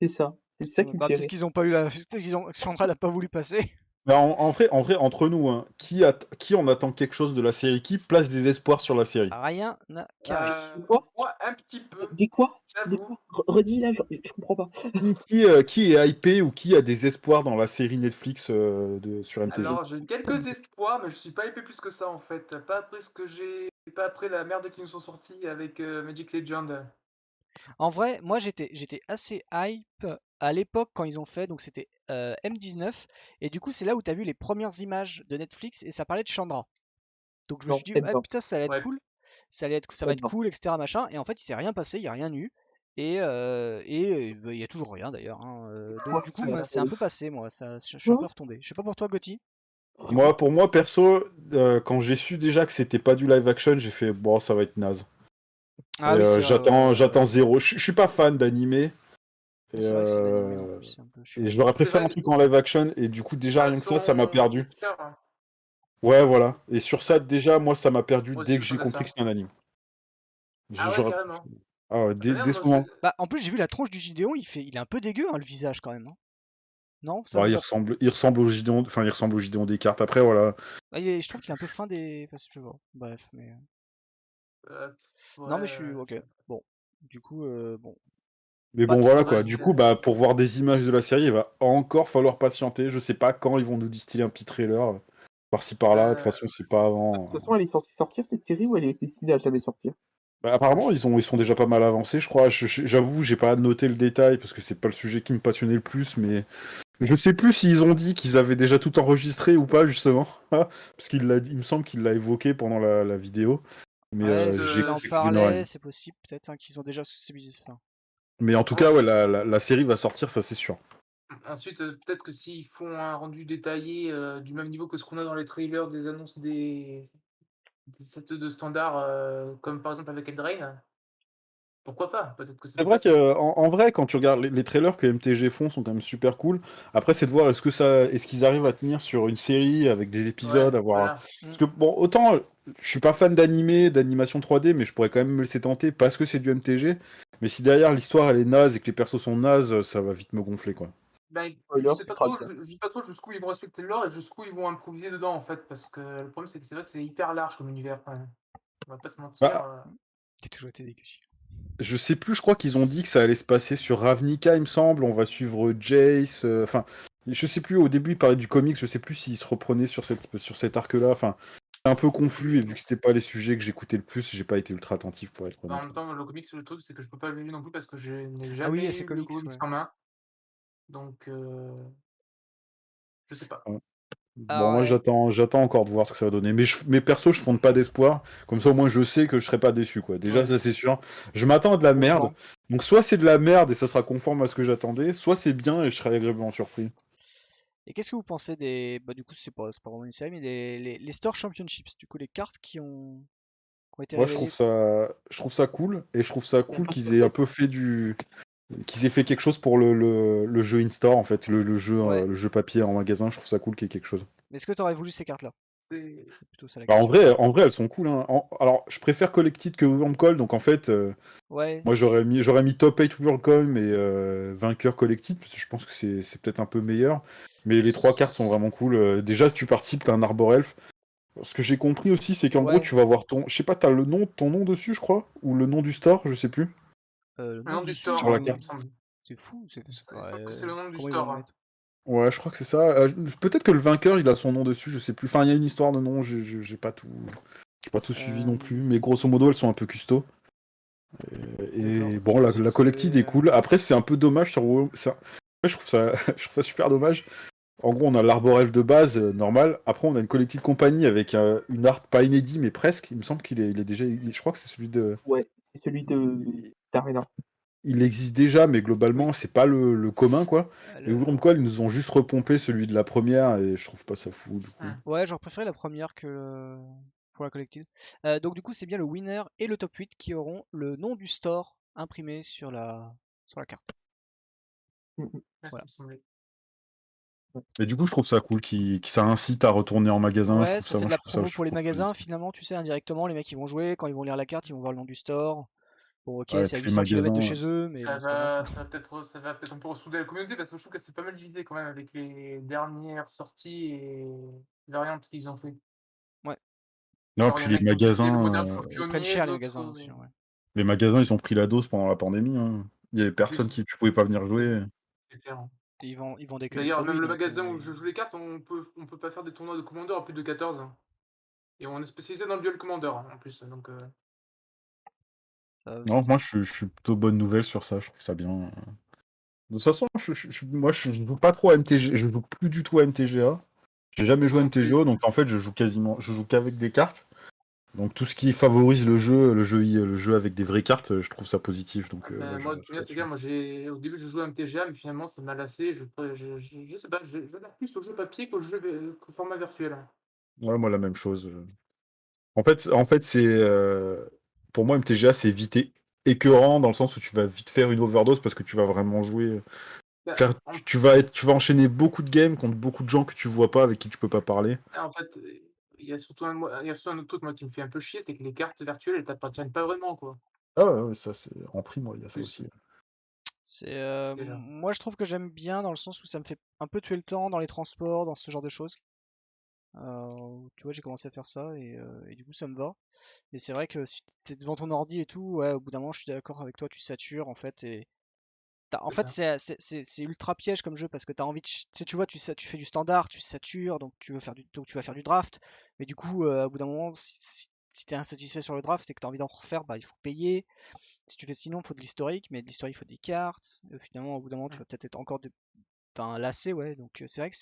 C'est ça. C'est ça qui me Bah, fait peut-être rire. qu'ils ont pas eu la. Peut-être qu'ils ont. Chandra n'a pas voulu passer. Mais en vrai, entre nous, hein, qui en attend quelque chose de la série? Qui place des espoirs sur la série? Rien n'a carré. Des quoi? Moi, un petit peu, Des quoi? Des j'avoue. quoi? Redis là, je comprends pas. Qui est hypé ou qui a des espoirs dans la série Netflix sur MTG? Alors, j'ai quelques espoirs, mais je suis pas épais plus que ça en fait. Pas après la merde qui nous sont sortis avec Magic Legend. En vrai, moi j'étais assez hype à l'époque quand ils ont fait, donc c'était M19, et du coup c'est là où t'as vu les premières images de Netflix et ça parlait de Chandra. Donc je me Non, suis dit, même ah pas. putain, ça allait être Ouais. cool, ça va Même être pas. cool, etc. machin, et en fait il s'est rien passé, il y a rien eu, et bah, il y a toujours rien d'ailleurs, hein, donc Ouais, du coup C'est moi, ça. c'est un peu passé, moi, je suis un Ouais. peu retombé. Je sais pas pour toi, Gotti, du coup. Moi, pour moi, perso, quand j'ai su déjà que c'était pas du live action, j'ai fait, bon, ça va être naze. Et Ah oui, c'est vrai, ouais, j'attends zéro. Je suis pas fan d'animé. Et, ouais, c'est vrai que c'est d'animé en plus, c'est un peu chiant. j'aurais C'est préféré un vrai, truc en live action. Et du coup, déjà, rien que ça m'a façon perdu. Witcher, hein. Ouais, voilà. Et sur ça, déjà, moi, ça m'a perdu Moi aussi, dès je que j'ai m'attendais à compris que ça. c'était un anime. Ah ouais, J'aurais... carrément. Ah ouais, Ah bah dès merde, ce moi, moment. Bah en plus j'ai vu la tronche du Gideon, il est un peu dégueu, hein, le visage quand même, hein. Non, ça Bah, vous a. il ressemble au Gideon, enfin, il ressemble au Gideon des cartes. Après, voilà. Ah, je trouve qu'il est un peu fin des. Enfin, je sais pas. Bref, mais. euh, ouais, Non, mais je suis. Ok. Bon. Du coup, bon. Mais Pas bon, trop voilà ouais, quoi. de. Du coup, bah, pour voir des images de la série, il va encore falloir patienter. Je sais pas quand ils vont nous distiller un petit trailer, par-ci par-là. De toute euh, façon, c'est pas De avant. toute façon, elle est censée sortir cette série ou elle est destinée à jamais sortir? Bah, apparemment, ils sont déjà pas mal avancés, je crois. J'avoue, j'ai pas noté le détail parce que c'est pas le sujet qui me passionnait le plus, mais je sais plus s'ils ont dit qu'ils avaient déjà tout enregistré ou pas, justement. Parce il me semble qu'il l'a évoqué pendant la vidéo. Mais Ouais, ensuite, il en j'ai cru d'une oreille. parlait, c'est possible, peut-être, hein, qu'ils ont déjà. Enfin, Mais en tout cas, ouais, la série va sortir, ça c'est sûr. ensuite, peut-être que s'ils font un rendu détaillé du même niveau que ce qu'on a dans les trailers des annonces des sets de standard, comme par exemple avec Eldraine, pourquoi pas? Peut-être que ça C'est peut vrai passer. que en vrai, quand tu regardes les trailers que MTG font sont quand même super cool. Après, c'est de voir est-ce qu'ils arrivent à tenir sur une série avec des Ouais, épisodes, avoir. voilà. Parce que bon, autant je suis pas fan d'animé, d'animation 3D, mais je pourrais quand même me laisser tenter parce que c'est du MTG. Mais si derrière l'histoire elle est naze et que les persos sont nazes, ça va vite me gonfler quoi. Ben, Spoiler, ce sera le cas. je sais pas trop jusqu'où ils vont respecter le lore et jusqu'où ils vont improviser dedans en fait, parce que le problème c'est vrai que c'est hyper large comme univers quand même. On va pas se mentir. Bah, qui a toujours été dégueu. je sais plus, je crois qu'ils ont dit que ça allait se passer sur Ravnica, il me semble. On va suivre Jace. Enfin, je sais plus, au début, il parlait du comics. Je sais plus s'il se reprenait sur cet arc-là. Enfin, c'est un peu confus et vu que c'était pas les sujets que j'écoutais le plus, j'ai pas été ultra attentif pour être En honnête. même temps, le comics, le truc c'est que je peux pas juger non plus parce que je n'ai Ah oui, il y a jamais ces eu le comics, comics ouais. en main, donc je sais pas. Ouais. Ah Bon, moi, ouais. j'attends encore de voir ce que ça va donner. Mais perso, je fonde pas d'espoir. Comme ça, au moins, je sais que je serai pas déçu, quoi. Déjà, Ouais. ça, c'est sûr. Je m'attends à de la Bon merde. plan. Donc, soit c'est de la merde et ça sera conforme à ce que j'attendais, soit c'est bien et je serai agréablement surpris. Et qu'est-ce que vous pensez des. Bah, du coup, c'est pas vraiment une série, mais les Store Championships, du coup, les cartes qui ont été Moi, révélées. je trouve ça cool, et je trouve ça cool qu'ils aient un peu fait qu'ils aient fait quelque chose pour le jeu in-store, en fait, Ouais. le jeu papier en magasin, je trouve ça cool qu'il y ait quelque chose. Mais est-ce que t'aurais voulu ces cartes-là? C'est C'est plutôt ça la Bah, question. en vrai, elles sont cool, hein. Alors, je préfère Collected que Wormcall, donc en fait, Ouais. moi, j'aurais mis top 8 Wormcall, et vainqueur Collected, parce que je pense que c'est peut-être un peu meilleur. Mais les trois cartes sont vraiment cool. Déjà, si tu participes, t'as un Arbor Elf. Ce que j'ai compris aussi, c'est qu'en gros, Ouais. tu vas voir je sais pas, t'as ton nom dessus, je crois, ou le nom du store, je sais plus, Le le nom nom du du store, store, sur la il carte. me semble. c'est fou. Il me semble que c'est le nom du Comment ils vont le store, hein. mettre? Ouais, je crois que c'est ça. Peut-être que le vainqueur, il a son nom dessus, je sais plus. Enfin, il y a une histoire de nom, j'ai pas tout suivi non plus. Mais grosso modo, elles sont un peu custo. Et D'accord. bon, Parce que la collectide est c'est. cool. Après, c'est un peu dommage sur WoW. Ouais, je trouve ça super dommage. En gros, on a l'arborelfe de base, normal. Après, on a une collective compagnie avec une art pas inédit, mais presque. Il me semble il est déjà. Je crois que c'est celui de. Ouais, c'est celui d'Arena. Il existe déjà, mais globalement, Oui. c'est pas le commun, quoi. Et Le- comme quoi, ils nous ont juste repompé celui de la première, et je trouve pas ça fou, du coup. Ah. Ouais, j'aurais préféré la première que pour la collective. Donc du coup, c'est bien le winner et le top 8 qui auront le nom du store imprimé sur la carte. Mm, Ouais, ça Voilà. me semblait. Et du coup, je trouve ça cool, ça incite à retourner en magasin. Ouais, ça fait de la promo Je pour les trouve magasins positif. finalement, tu sais, indirectement, les mecs ils vont jouer, quand ils vont lire la carte, ils vont voir le nom du store. Bon, ok, Ouais, et c'est à puis les 800 km de magasins. chez eux, mais bon, c'est pas grave. Ça va peut-être un peu ressouder la communauté parce que je trouve que c'est pas mal divisé quand même avec les dernières sorties et variantes qu'ils ont fait. Ouais, Non, Genre, il y puis en a qui ont testé le modèle pour ils prennent pionnier, cher les d'autres. magasins aussi, ouais. les magasins, ils ont pris la dose pendant la pandémie, hein. Il y avait personne Oui, tu pouvais pas venir c'est jouer. c'est clair. Hein. Et ils vendaient que des D'ailleurs, produits, même le donc magasin où je joue les cartes, on peut pas faire des tournois de Commander à plus de 14. Et on est spécialisé dans le duel Commander en plus. Donc, ça, Non, moi, je suis plutôt bonne nouvelle sur ça. Je trouve ça bien. De toute façon, moi, je joue pas trop à MTG. Je joue plus du tout à MTGA. J'ai jamais joué moi à non plus. MTGO, donc en fait, je joue qu'avec des cartes. Donc tout ce qui favorise le jeu avec des vraies cartes, je trouve ça positif. Donc ouais, je Moi, reste c'est là-dessus. clair, au début, je jouais à MTGA, mais finalement, ça m'a lassé. Je sais pas, j'adhère plus au jeu papier qu'au format virtuel. Hein. Ouais, moi la même chose. En fait, c'est pour moi MTGA c'est vite écœurant dans le sens où tu vas vite faire une overdose parce que tu vas vraiment jouer. Bah, Faire, tu vas enchaîner beaucoup de games contre beaucoup de gens que tu vois pas, avec qui tu peux pas parler. en fait, il y a surtout un autre truc, moi, qui me fait un peu chier, c'est que les cartes virtuelles, elles t'appartiennent pas vraiment, quoi. Ah ouais, ça c'est en prime, moi, il y a ça Plus, aussi. déjà. moi je trouve que j'aime bien dans le sens où ça me fait un peu tuer le temps dans les transports, dans ce genre de choses. Tu vois, j'ai commencé à faire ça et du coup ça me va. Et c'est vrai que si t'es devant ton ordi et tout, ouais, au bout d'un moment, je suis d'accord avec toi, tu satures en fait. Et en C'est fait, ça. c'est ultra piège comme jeu parce que t'as envie de. Tu sais, tu vois, tu fais du standard, tu satures, donc donc tu vas faire du draft. Mais du coup, au bout d'un moment, si t'es insatisfait sur le draft et que t'as envie d'en refaire, bah il faut payer. Si tu fais sinon, il faut de l'historique, mais de l'historique, il faut des cartes. Finalement, au bout d'un moment, tu Ouais, vas peut-être être encore lassé, ouais. Donc c'est vrai que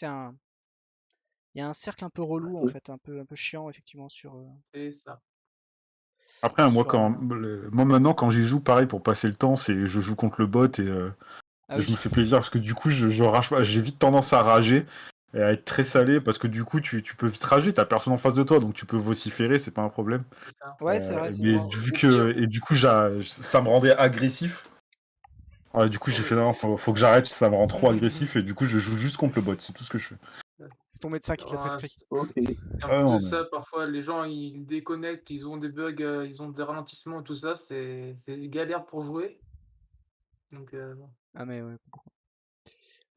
il y a un cercle un peu relou en Ok. fait, un peu chiant effectivement c'est ça. Après, moi, sur la. moi maintenant, quand j'y joue, pareil, pour passer le temps, c'est je joue contre le bot Ah et je me oui. fais plaisir parce que du coup, je rage pas. J'ai vite tendance à rager et à être très salé parce que du coup, tu peux vite rager, t'as personne en face de toi, donc tu peux vociférer, c'est pas un problème. C'est ça. Ouais, c'est vrai, c'est Mais vrai. vu Au pire, que, et du coup, ça me rendait agressif. Ouais, du coup, j'ai fait non, faut que j'arrête, ça me rend trop agressif et du coup, je joue juste contre le bot, c'est tout ce que je fais. C'est ton médecin qui te l'a prescrit. Ok. Et en Ah plus de non, mais. ça, parfois, les gens, ils déconnectent, ils ont des bugs, ils ont des ralentissements et tout ça, c'est galère pour jouer. Donc, bon. Ah mais ouais.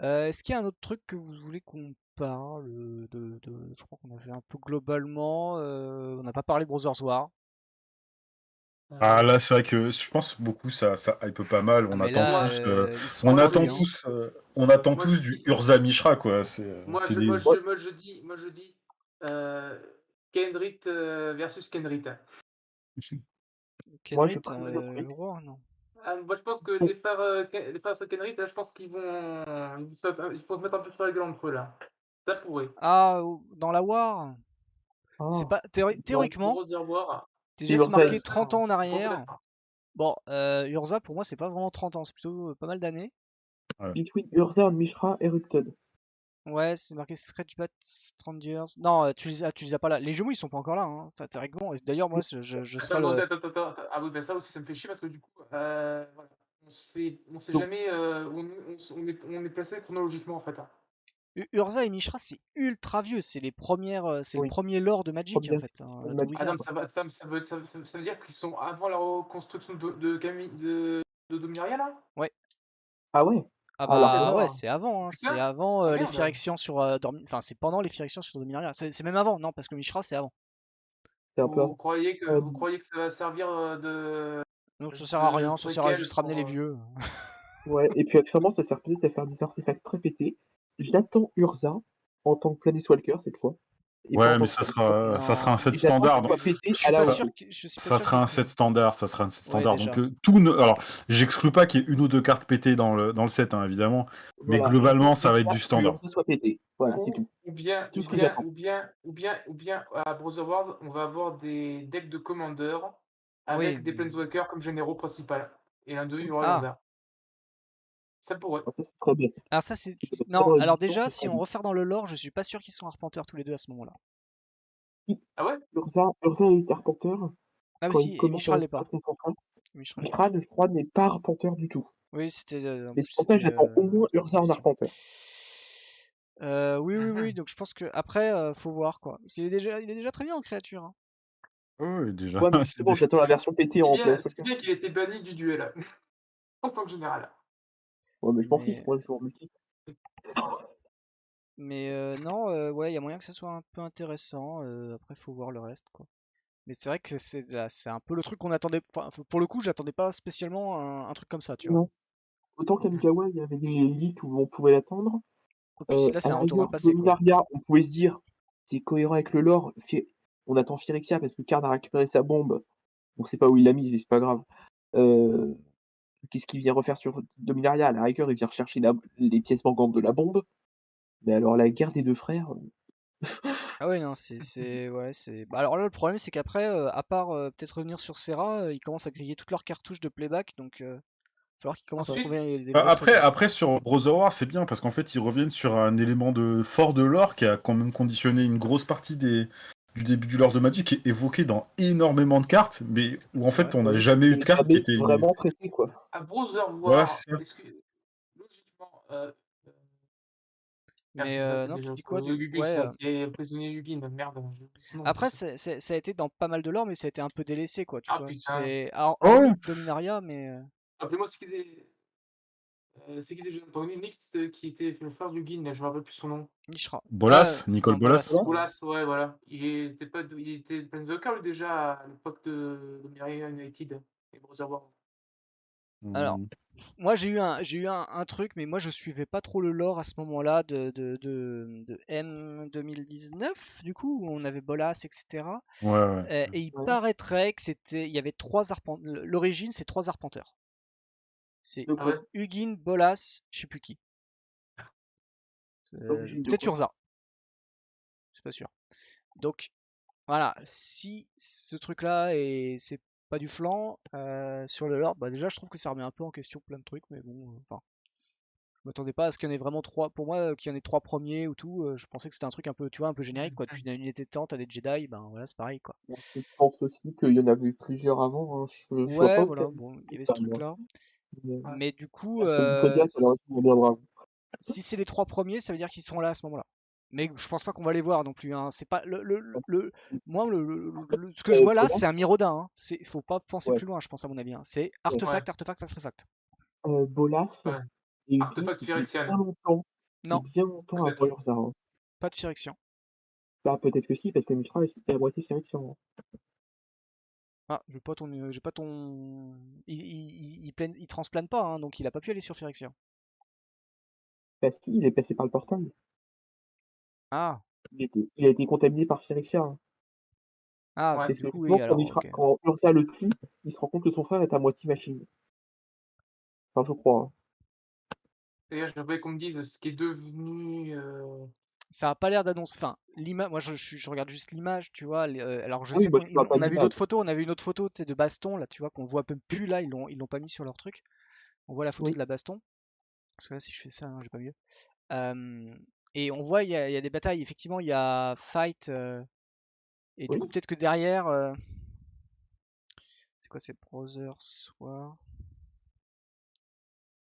Est-ce qu'il y a un autre truc que vous voulez qu'on parle je crois qu'on a fait un peu globalement. On n'a pas parlé de Brothers War. Ah Euh, là, c'est vrai que je pense beaucoup ça hype pas mal. Ah mais là, moi, ils sont On moi, je vendus, attend hein. dis, tous, on attend moi, je tous du dis, Urza Mishra, quoi. C'est des. Ouais, moi, je dis, Kendrick versus Kendrick. moi, je suis Kenrit, pas mal d'autres le trucs. roi, non. Ah, moi, je pense que les frères sur Kendrick, là, je pense ils vont se mettre un peu sur la gueule entre eux, là. Ça pourrait. Ah, dans la War, c'est Ah, pas non. théoriquement. Gros revoir. C'est TGS c'est Urza. marqué 30 ans en arrière. Peut-être. Bon, Urza pour moi c'est pas vraiment 30 ans, c'est plutôt pas mal d'années. Ouais. Between Urza, Mishra, Erupted. Ouais, c'est marqué Scratchbat Strangers. Non, tu les as pas là. Les jumeaux ils sont pas encore là, hein, théoriquement. Et d'ailleurs, moi je serais Attends, mais le. attends. Ah oui, ben ça aussi, ça me fait chier parce que du coup, voilà. On sait Donc, jamais où on est placé chronologiquement en fait. Hein. Urza et Mishra c'est ultra vieux, c'est les premières, c'est le oui, premier lore de Magic en première fait, hein, de de Magic, Ah non, Wizard. mais quoi. ça veut dire qu'ils sont avant la reconstruction de Dominaria là? Ouais. Ah ouais? Ah Ah, alors bah là, ouais, c'est avant, hein. C'est Putain! avant Ah les merde! Phyrexians sur enfin c'est pendant les Phyrexians sur Dominaria. C'est même avant, non, parce que Mishra c'est avant. c'est un peu Vous avant. croyez que Euh, vous croyez que ça va servir Donc ça sert à de rien, ça sert à préquel juste ramener pour les vieux. ouais, et puis actuellement, ça sert peut-être à faire des artefacts très pétés. J'attends Urza en tant que Planeswalker cette fois. et pas en Ouais, mais tant que spectateur. ça sera un Non, set Et j'attends standard. qu'il Donc soit pété je suis à pas la ça, sûr WO. que je suis pas ça sûr sera un set standard. Ça sera un set Ouais, standard. Donc déjà. alors, j'exclus pas qu'il y ait une ou deux cartes pétées dans le set, hein, évidemment. Mais Voilà, globalement, j'attends ça va être déjà du que standard. Urza soit pété. Voilà, c'est tout. Ou bien, Tout ou ce que bien, j'attends. ou bien, à Brother Wars, on va avoir des decks de Commander Oui. avec des Planeswalkers comme généraux principaux. Et l'un d'eux, il y aura Ah, Urza. Ça pourrait. Alors ça, c'est très bête. alors ça c'est. Ça peut pas Non, dans alors l'édition, déjà, c'est si très on bête. refaire dans le lore, je suis pas sûr qu'ils sont arpenteurs tous les deux à ce moment-là. Ah ouais? Urza est arpenteur Ah, mais quand il si, et commence à Mishral l'est pas. passer son frère. Mishral l'est pas. Mishral, je crois, n'est pas arpenteur du tout. Oui, c'était. En Mais plus, c'est pour ça que c'était j'attends au moins une Urza en question. arpenteur. Oui, donc je pense que après, faut voir quoi. Parce qu'il il est déjà très bien en créature, hein. Oui, déjà. Ouais, mais c'est justement, j'attends la version pétée en C'est Planeswalker. bien qu'il ait été banni du duel. En tant que général. Ouais, mais je m'en fiche, Mais, moi, je joue en multi. non, ouais, il y a moyen que ça soit un peu intéressant. Après, faut voir le reste, quoi. Mais c'est vrai que c'est un peu le truc qu'on attendait. Enfin, pour le coup, j'attendais pas spécialement un truc comme ça, tu vois. Non. Autant Kamigawa, il y avait des leaks où on pouvait l'attendre. Et puis là, À c'est un la retour dans le rigueur, passé, quoi. Dominaria, on pouvait se dire, c'est cohérent avec le lore. On attend Phyrexia parce que Karn a récupéré sa bombe. On sait pas où il l'a mise, mais c'est pas grave. Qu'est-ce qu'il vient refaire sur Dominaria? À la rigueur, il vient rechercher les pièces manquantes de la bombe. Mais alors, la guerre des deux frères. Ah ouais, non, ouais, c'est. Bah, alors là, le problème, c'est qu'après, à part peut-être revenir sur Serra, ils commencent à griller toutes leurs cartouches de playback, donc il va falloir qu'ils commencent à Ensuite, trouver des vrais trucs, hein. Après, sur Brother War, c'est bien parce qu'en fait, ils reviennent sur un élément fort de lore qui a quand même conditionné une grosse partie du début du lore de Magic, qui est évoqué dans énormément de cartes, mais où en C'est fait, vrai. on n'a jamais eu de carte qui Jamais était. vraiment traité, quoi. à Brother Voilà, War, c'est ça. logiquement, merde, Mais comment ça s'appelle non, tu déjà? dis quoi? Gugus, Ouais. là, qui est prisonnier Yugin. Merde, j'ai oublié son nom en Après, plus. ça a été dans pas mal de lore, mais ça a été un peu délaissé, quoi, tu Ah vois. putain. Oh, ouais. Hormis Dominaria, mais. Rappelez-moi c'est qui déjà Nix qui était le frère du Guin, je me rappelle plus son nom. Mishra. Bolas, Nicole Non, Bolas. Bolas. Voilà. Bolas, ouais, voilà. Il était Planeswalker lui déjà à l'époque de Myriad United et Brother War. Alors, moi j'ai eu un truc, mais moi je suivais pas trop le lore à ce moment-là de M 2019, du coup, où on avait Bolas, etc. Ouais. Et il Ouais. paraîtrait que il y avait trois arpenteurs. L'origine, c'est trois arpenteurs. C'est De Ah quoi? ouais? Hugin, Bolas, je sais plus qui. L'origine de Peut-être quoi? Urza, je suis pas sûr. Donc voilà, si ce truc-là et c'est pas du flanc sur le lore, bah déjà je trouve que ça remet un peu en question plein de trucs, mais bon, enfin, je m'attendais pas à ce qu'il y en ait vraiment trois. Pour moi, qu'il y en ait trois premiers ou tout, je pensais que c'était un truc un peu, tu vois, un peu générique, quoi. Depuis une unité de temps, t'as des Jedi, ben voilà, c'est pareil, quoi. Je pense aussi qu'il y en avait eu plusieurs avant, hein. Je vois Ouais, pas voilà, auquel. bon, il y avait ce Enfin, moi. truc-là. Mais, Ouais. Mais du coup, Wikipédia, ça leur reviendra. si c'est les trois premiers, ça veut dire qu'ils seront là à ce moment-là. Mais je pense pas qu'on va les voir non plus, hein. C'est pas moi ce que je vois là, Bolas, c'est un Mirodin, hein. Faut pas penser ouais. plus loin, je pense à mon avis, hein. C'est Ouais, artefact. Bolas ouais. est venu Artefact Phyrexian, Non, bien longtemps avant peut-être. Urza, hein. pas de Phyrexian. Bah, peut-être que si, parce que Mishra est à moitié Phyrexian, hein. Ah, j'ai pas ton. Il transplane pas, hein, donc il a pas pu aller sur Phyrexian. Bah si, il est passé par le portail. Ah, Il a été contaminé par Phyrexia, hein. ah, Ouais. Parce du que coup, justement, oui, alors, ok. quand Urza le tue, il se rend compte que son frère est à moitié machine. Enfin, je crois, hein. D'ailleurs, j'aimerais qu'on me dise ce qui est devenu. Ça a pas l'air d'annonce. Enfin, l'image, moi je regarde juste l'image, tu vois. Alors je Oui, sais bah, qu'on je parle pas on a de vu l'image. d'autres photos, on a vu une autre photo, tu sais, de baston, là, tu vois, qu'on voit même plus là, ils l'ont pas mis sur leur truc. On voit la photo Oui. de la baston. Parce que là, si je fais ça, hein, j'ai pas mieux. Et on voit, il y a des batailles, effectivement, il y a fight. Et du Oui. coup, peut-être que derrière. C'est quoi, c'est Brother War?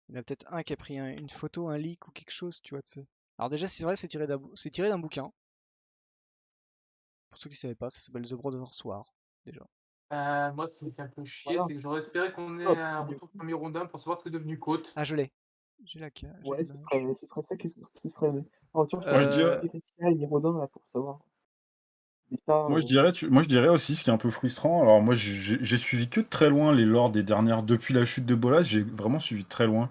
Il y en a peut-être un qui a pris une photo, un leak ou quelque chose, tu vois, tu sais. Alors déjà, c'est vrai, c'est tiré d'un bouquin. Pour ceux qui savaient pas, ça s'appelle The Brother War, déjà. Moi, ce qui me fait un peu chier, Voilà. c'est que j'aurais espéré qu'on ait Hop, un du retour coup, premier rondin pour savoir ce que est devenu Côte. Ah, je l'ai. J'ai ouais, ce l'image. serait ça ce serait alors tiens, je Moi, je cherche dirais, Euh, Phyrexia et Mirodin, là, pour savoir. Mais ça, moi, je dirais aussi, ce qui est un peu frustrant. Alors, moi, j'ai suivi que de très loin les lores des dernières. Depuis la chute de Bolas, j'ai vraiment suivi de très loin.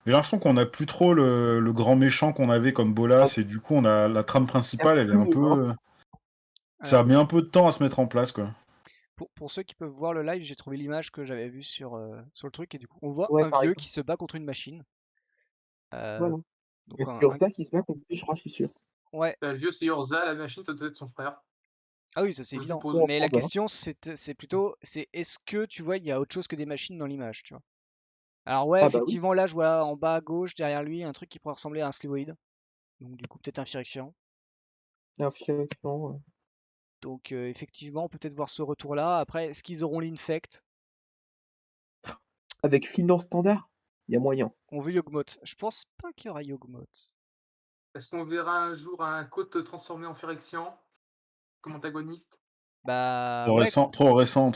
J'ai l'impression qu'on n'a plus trop le grand méchant qu'on avait comme ah, Bolas, et du coup, on a la trame il y a principale, elle est plus un les mains. peu. Ça a mis un peu de temps à se mettre en place, quoi. Pour ceux qui peuvent voir le live, j'ai trouvé l'image que j'avais vue sur le truc et du coup on voit Ouais, un pareil. vieux qui se bat contre une machine. Voilà. Donc Et c'est Urza qui se bat contre Bûcheron, je suis sûr. ouais. Le vieux, c'est Urza, la machine, ça doit être son frère. Ah oui, ça c'est Je évident. suppose. Mais la Bah, question c'est plutôt est-ce que tu vois il y a autre chose que des machines dans l'image, tu vois. Alors ouais, Ah bah oui, effectivement là je vois en bas à gauche derrière lui un truc qui pourrait ressembler à un Slivoid. Donc du coup peut-être un Phyrexian. l'infiltration. Donc effectivement on peut peut-être voir ce retour là. Après est-ce qu'ils auront l'Infect? Avec Finance Standard, il y a moyen. On veut Yogmoth. Je pense pas qu'il y aura Yogmoth. Est-ce qu'on verra un jour un côte transformé en Phyrexian comme antagoniste? Bah Trop ouais, récent, trop récent,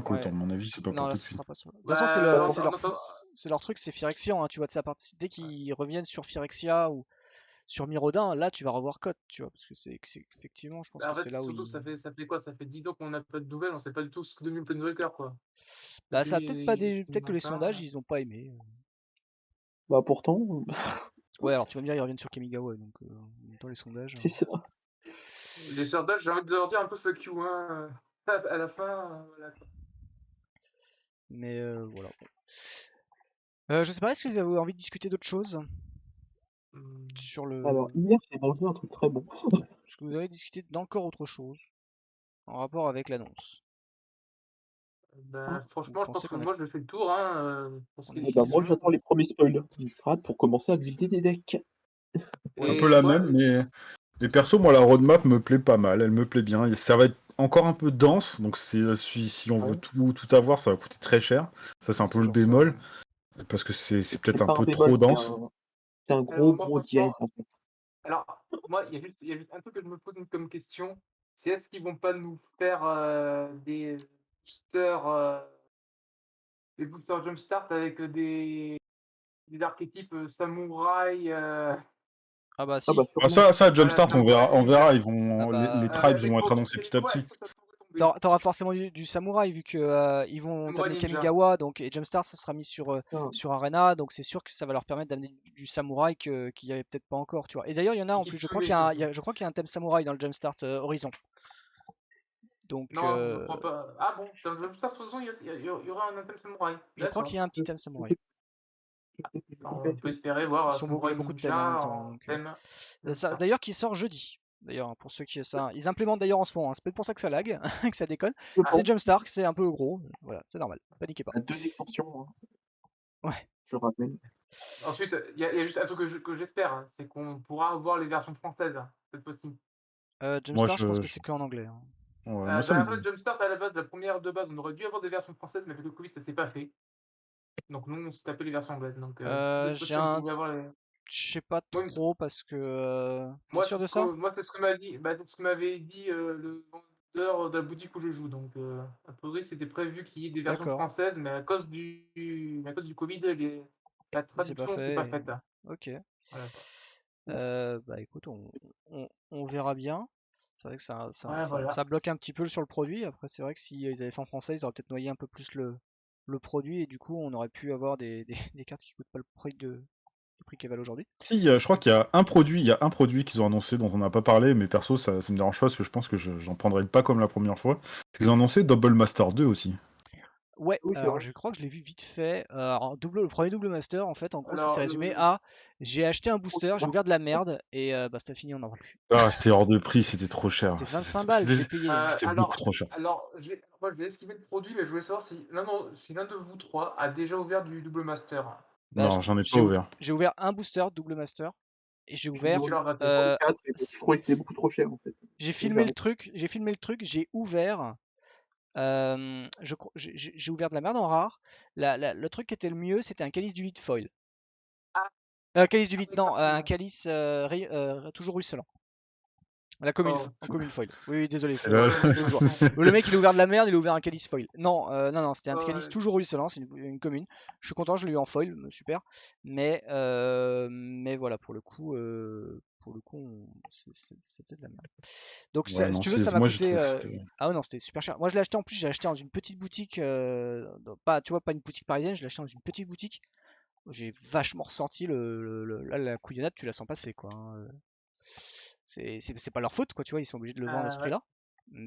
quoi. À ouais. mon avis, c'est pas pour Non, là, tout de ce suite. sera pas sur. De toute façon, Bah, en en attendant, c'est leur truc, c'est Phyrexian. Hein, tu vois, de sa partie. Dès qu'ils reviennent sur Phyrexia ou sur Mirodin, là, tu vas revoir Code, tu vois, parce que effectivement, je pense bah, que en c'est fait, là où surtout que ils. ça fait quoi? Ça fait 10 ans qu'on n'a pas de nouvelles, on sait pas du tout ce que devenu le Planeswalker, quoi. Bah, ça a peut-être pas Depuis des. Peut-être que les sondages, ils ont pas aimé. Bah pourtant, Ouais, alors tu vas me dire, ils reviennent sur Kamigawa, donc en même temps, les sondages. c'est ça. les sondages, j'ai envie de leur dire un peu fuck you, hein. À la fin, voilà, quoi. Mais voilà. Je sais pas, est-ce que vous avez envie de discuter d'autre chose Hmm. sur Alors, le. hier, j'ai mangé un truc très bon. Est-ce que vous avez discuté d'encore autre chose en rapport avec l'annonce? Ah, Bah, Vous franchement, je pense pensez que qu'on a moi, fait. je fais le tour, hein, pour ce On qui est a des et bah moi, questions. j'attends les premiers spoilers du strat pour commencer à builder des decks. Un Et peu la moi, même, mais perso, moi, la roadmap me plaît pas mal. Elle me plaît bien. Et ça va être encore un peu dense. Donc, si on Ah veut ouais. tout avoir, ça va coûter très cher. Ça, c'est un peu C'est le genre ça, bémol. ouais. Parce que c'est peut-être C'est un pas un peu bémol, trop dense. c'est un alors, moi, gros dièse, franchement, en fait. alors, moi, il y a juste un truc que je me pose comme question, c'est est-ce qu'ils vont pas nous faire boosters, euh, des boosters Jumpstart avec des archétypes samouraï, Ah bah Ah bah si. Ah, sûrement. ça, voilà, Jumpstart, samouraï on ninja, verra. Ah Les bah. tribes vont avec être moi, annoncés et petit à ouais, petit. ça pourrait tomber. T'auras forcément du samouraï vu que ils vont Samouraï t'amener ninja. Kamigawa donc et Jumpstart ça sera mis Ah, sur Arena donc c'est sûr que ça va leur permettre d'amener du samouraï qu'il y avait peut-être pas encore tu vois. Et d'ailleurs il y en a Et en plus je crois Kitsune qu'il y a, surtout. je crois qu'il y a un thème samouraï dans le Jumpstart Horizon. Donc Non, je crois pas. Ah bon, dans le Jumpstart, de toute façon, il y aura un thème samouraï. je crois qu'il y a D'accord. un petit thème samouraï. Alors, on peut espérer voir Il y a Samouraï beaucoup de thèmes en même Ninja temps en donc thème ça Jumpstart. d'ailleurs qui sort jeudi. D'ailleurs hein, pour ceux qui ça ils implémentent d'ailleurs en ce moment hein. C'est peut-être pour ça que ça lag que ça déconne. je Ah, C'est pense. Jumpstart c'est un peu gros voilà c'est normal paniquez pas. À 2 extensions, hein, Ouais. je rappelle. ensuite, il y a juste un truc que j'espère, hein, c'est qu'on pourra avoir les versions françaises, cette fois-ci. Moi, Jumpstart je pense que c'est que en anglais. Hein. ouais, moi, ça Bah, me. en fait, Jumpstart, à la base, la première de base, on aurait dû avoir des versions françaises, mais avec le Covid, ça s'est pas fait. Donc, nous, on s'est tapé les versions anglaises. Donc, si cette J'ai fois-ci, on un pouvait avoir les. Je sais pas Moi, trop parce que. T'es sûr de ça? moi, c'est ce que m'a dit, bah, c'est ce que m'avait dit le vendeur de la boutique où je joue. Donc, a priori, c'était prévu qu'il y ait des versions D'accord. françaises, mais à cause du Covid, la Ça c'est pas traduction s'est pas fait. faite. Ok. Voilà, quoi. Bah écoute, on verra bien. C'est vrai que Ouais, voilà. ça bloque un petit peu sur le produit. Après, c'est vrai que si ils avaient fait en français, ils auraient peut-être noyé un peu plus le produit et du coup, on aurait pu avoir des cartes qui coûtent pas le prix qu'elles valent aujourd'hui. Si, je crois qu'il y a un produit qu'ils ont annoncé dont on n'a pas parlé, mais perso, ça me dérange pas parce que je pense que j'en prendrai pas comme la première fois. C'est qu'ils ont annoncé Double Master 2 aussi. Ouais, Oui, c'est alors vrai. je crois que je l'ai vu vite fait. Alors, le premier double master, en fait, en gros, ça s'est Alors, résumé à j'ai acheté un booster, j'ai Non, ouvert de la merde et bah c'était fini, on n'en parle plus. Ah, c'était hors de prix, c'était trop cher. C'était 25 balles, je l'ai payé. Hein. C'était beaucoup trop cher. moi, je vais esquiver le produit, mais je voulais savoir si l'un de vous trois a déjà ouvert du double master. Bah, Non, j'en ai pas ouvert. j'ai ouvert un booster double master et j'ai je l'ai ouvert. Tu l'as raté. dans les euh, 4, mais bon, je trouvais que c'était beaucoup trop cher, en fait. j'ai Donc, filmé le truc, j'ai ouvert. J'ai ouvert de la merde en rare. Le truc qui était le mieux, c'était un calice du vide foil. Ah, Calice du vide, avec non, un Martin. calice toujours ruisselant. La commune, Oh, en commune foil. Oui, oui, désolé, C'est je là. ouais, mais toujours. c'est Le mec, il a ouvert de la merde, il a ouvert un calice foil. Non, non, c'était un calice ouais, toujours ruisselant, c'est une commune. Je suis content, je l'ai eu en foil, super. Mais voilà, pour le coup, c'était de la merde. Donc, Ouais, si non, tu veux, ça m'a moi j'ai coûté. trouvé que c'était. Ah ouais, non, c'était super cher. Moi, je l'ai acheté en plus, j'ai acheté dans une petite boutique, pas, tu vois, pas une boutique parisienne, je l'ai acheté dans une petite boutique. J'ai vachement ressenti là, la couillonnade, tu la sens passer, quoi. Hein. C'est pas leur faute, quoi, tu vois, ils sont obligés de le vendre à ce ouais. prix-là.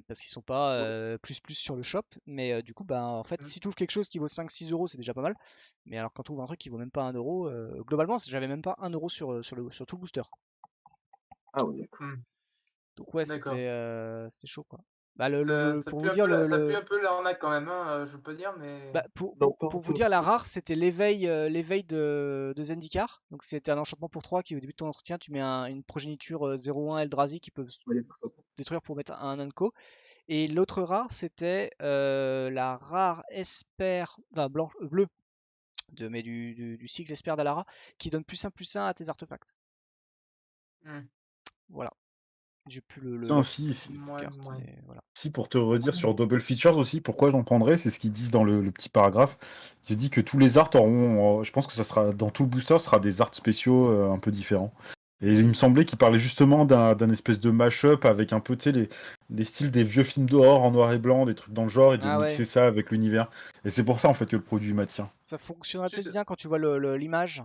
parce qu'ils sont pas Ouais. plus sur le shop. Mais du coup, bah, en fait, Mmh. si tu ouvres quelque chose qui vaut 5-6 euros, c'est déjà pas mal. Mais alors, quand tu ouvres un truc qui vaut même pas 1 euro, globalement, j'avais même pas 1 euro sur tout le booster. Ah ouais, d'accord. Mmh. Donc, ouais, D'accord. c'était chaud quoi. Bah, Ça pour pue vous un dire, peu ça pue un peu l'arnaque quand même, hein, je veux pas dire, mais bah, pour, Non, pour, pas pour un vous peu. dire, la rare, c'était l'éveil de Zendikar. Donc, c'était un enchantement pour 3 qui, au début de ton entretien, tu mets une progéniture 0-1 Eldrazi qui peut Ouais, les autres, pas. détruire pour mettre un Unco. Et l'autre rare, c'était la rare Esper, enfin blanche, bleue, mais du cycle Esper d'Alara, qui donne +1/+1 à tes artefacts. mmh, Voilà. J'ai plus Tiens, la carte, mouais. mais voilà. si, pour te redire sur Double Features aussi, pourquoi j'en prendrais, c'est ce qu'ils disent dans le petit paragraphe. Ils te dit que tous les arts auront, je pense que ça sera, dans tout le booster, ce sera des arts spéciaux un peu différents. Et il me semblait qu'il parlait justement d'un espèce de mash-up avec un peu, tu sais, les styles des vieux films d'horreur en noir et blanc, des trucs dans le genre, et de Ah ouais, mixer ça avec l'univers. Et c'est pour ça, en fait, que le produit m'attire. ça fonctionnerait peut-être Ensuite bien quand tu vois l'image,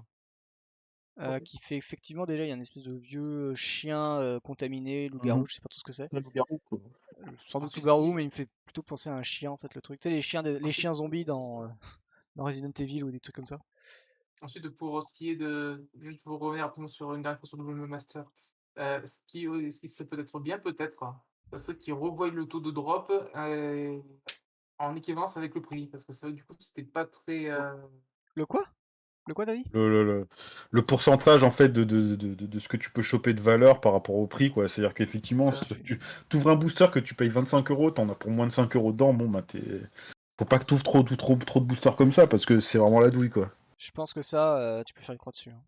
ouais, qui fait effectivement déjà, il y a une espèce de vieux chien contaminé, loup-garou, Mhm. je sais pas trop ce que c'est. Le loup-garou, quoi. Sans doute ensuite loup-garou, si mais il me fait plutôt penser à un chien en fait, le truc. Tu sais, les ensuite chiens zombies dans Resident Evil ou des trucs comme ça. ensuite pour ce qui est de juste pour revenir rapidement sur une dernière fois sur le Double Master, ce qui serait peut-être bien peut-être, ça serait qu'ils revoient le taux de drop, en équivalence avec le prix. Parce que c'est vrai que du coup c'était pas très, Le quoi? Le quoi, t'as dit? Le, le, le- le pourcentage, en fait, de ce que tu peux choper de valeur par rapport au prix, quoi. C'est-à-dire qu'effectivement, ça si tu ouvres un booster que tu payes 25 euros, t'en as pour moins de 5 euros dedans, bon, bah, faut pas que tu ouvres trop de boosters comme ça, parce que c'est vraiment la douille, quoi. Je pense que ça, tu peux faire une croix dessus, hein.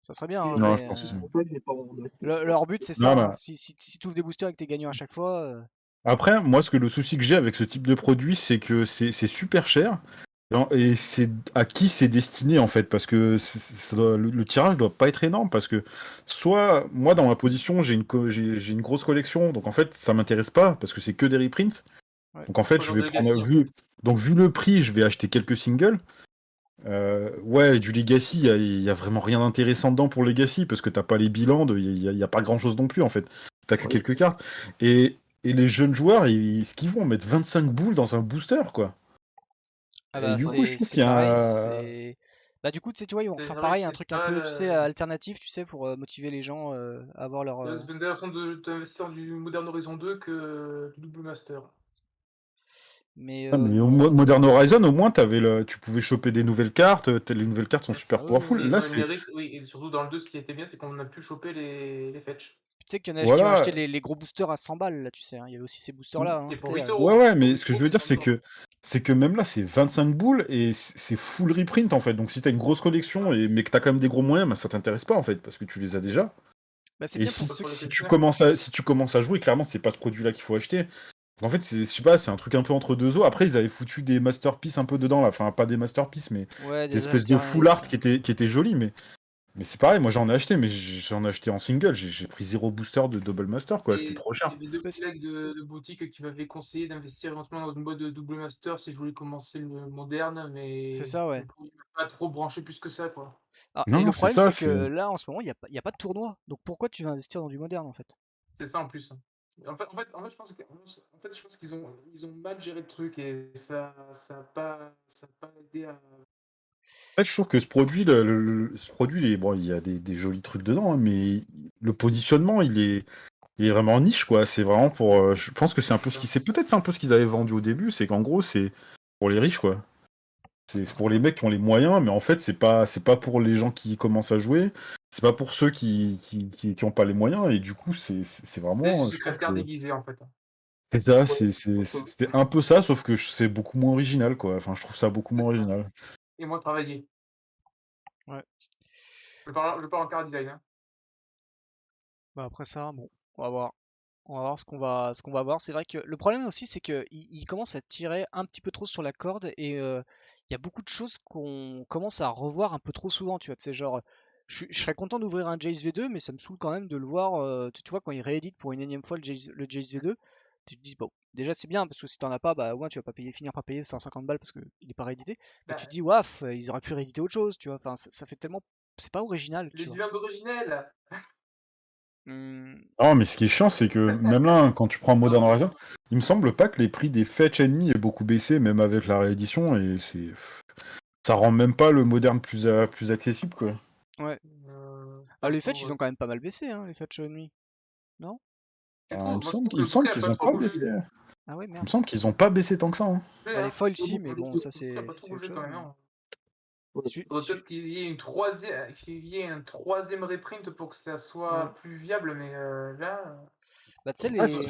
Ça serait bien, Et hein, Non, je mais pense aussi. pour ça que j'ai pas vraiment acheté. leur but c'est ça, Non, hein. mais Si tu ouvres des boosters et que t'es gagnant à chaque fois, après, moi, le souci que j'ai avec ce type de produit, c'est que c'est super cher. Et c'est à qui c'est destiné, en fait, parce que le tirage doit pas être énorme, parce que soit, moi, dans ma position, j'ai une grosse collection, donc en fait, ça m'intéresse pas, parce que c'est que des reprints. ouais. Donc en fait, pas je genre vais de prendre, Legacy en fait. vu le prix, je vais acheter quelques singles. Ouais, du Legacy, il y a vraiment rien d'intéressant dedans pour Legacy, parce que t'as pas les bilans, il y a pas grand-chose non plus, en fait. T'as que Ouais. quelques cartes. Et les jeunes joueurs, ce qu'ils vont mettre 25 boules dans un booster, quoi. Ah Et bah du coup, je trouve c'est qu'il y pareil, a... c'est bah du coup tu sais, tu vois, ils vont C'est faire vrai que pareil, un c'est truc un pas peu, tu sais, le alternatif, tu sais, pour motiver les gens à avoir leur c'est une façon de d'investir du Modern Horizon 2 que du Double Master. mais Ah, mais bon, Modern Horizon, au moins, tu pouvais choper des nouvelles cartes, les nouvelles cartes sont super ah oui, oui, powerful. Et oui. Là, dans le c'est... numérique, oui, et surtout dans le 2, ce qui était bien, c'est qu'on a pu choper les fetch. Tu sais qu'il y en a qui ont acheté Voilà. les gros boosters à 100 balles là, tu sais, hein. Il y avait aussi ces boosters là, hein, Et tu pour sais. 8 Ouais, euros ouais, pour mais 8 ce que je euros veux dire, c'est encore. c'est que même là, c'est 25 boules et c'est full reprint en fait. Donc si t'as une grosse collection mais que t'as quand même des gros moyens, bah, ça t'intéresse pas en fait parce que tu les as déjà. Bah c'est Et bien pour si, Pas ceux pour les si tu collectionneurs. commences si tu commences à jouer, clairement, c'est pas ce produit-là qu'il faut acheter. En fait, je sais pas, c'est un truc un peu entre deux eaux. Après, ils avaient foutu des masterpieces un peu dedans là. Enfin, pas des masterpieces, mais ouais, des des espèces de alternés full comme art ça. qui étaient jolies. Mais c'est pareil, moi j'en ai acheté, mais j'en ai acheté en single. J'ai pris 0 booster de Double Master quoi. C'était Et trop cher. j'avais 2 Bah, collègues de boutique qui m'avaient conseillé d'investir éventuellement dans une boîte de Double Master si je voulais commencer le moderne, c'est mais ça, le ouais. produit m'a pas trop branché plus que ça, quoi. Ah, Non, et non, le c'est problème ça, c'est c'est. que là en ce moment il y a pas de tournoi. Donc pourquoi tu vas investir dans du moderne en fait? C'est ça en plus. Je pense je pense ils ont mal géré le truc et ça a pas aidé à En fait, je trouve que ce produit, ce produit, bon, il y a des jolis trucs dedans, hein, mais le positionnement, il est vraiment niche, quoi. C'est vraiment pour. Je pense que c'est un peu ce qui, c'est peut-être un peu ce qu'ils avaient vendu au début, c'est qu'en gros, c'est pour les riches, quoi. C'est pour les mecs qui ont les moyens, mais en fait, c'est pas pour les gens qui commencent à jouer. C'est pas pour ceux qui ont pas les moyens, et du coup, c'est vraiment, c'est je du trouve casse-carte que déguisé en fait. c'est ça, Ouais, c'était un peu ça, sauf que c'est beaucoup moins original, quoi. Enfin, je trouve ça beaucoup moins C'est ça. original. Et moins travaillé. Ouais. Je parle en car design, hein. Bah après ça, bon, on va voir. On va voir ce qu'on va voir. C'est vrai que le problème aussi, c'est que il commence à tirer un petit peu trop sur la corde et il y a beaucoup de choses qu'on commence à revoir un peu trop souvent. Tu vois, tu sais, genre, je serais content d'ouvrir un Jace V2, mais ça me saoule quand même de le voir. Tu vois, quand il réédite pour une énième fois le Jace V2, tu te dis, bon, déjà c'est bien parce que si t'en as pas, bah ouais, tu vas pas payer, finir par payer 150 balles parce qu'il est pas réédité. Mais tu te Bah, dis, waf, ils auraient pu rééditer autre chose, tu vois. Enfin, ça fait tellement. C'est pas original, les tu vois. viandes originelles! Non, mais ce qui est chiant, c'est que même là, quand tu prends Modern Horizon, il me semble pas que les prix des fetch ennemis aient beaucoup baissé, même avec la réédition, et ça rend même pas le moderne plus accessible, quoi. Ouais. Pas Les trop, fetch, ils ouais. ont quand même pas mal baissé, hein, les fetch ennemis. Non? Je Alors, trouve, il me moi, je semble, trouve il que me le semble prix a qu'ils pas ont trop pas bougé. baissé. Ah ouais, Il me merde. semble qu'ils ont pas baissé tant que ça. Hein. Les foils, Le si, mais prix bon, ça a c'est pas trop c'est autre bougé chose. quand même. mais- Hein. Ouais. Si tu- Faudrait si tu- peut-être qu'il y ait une troisième reprint pour que ça soit plus viable, mais là, Bah, tu sais, Ouais, les...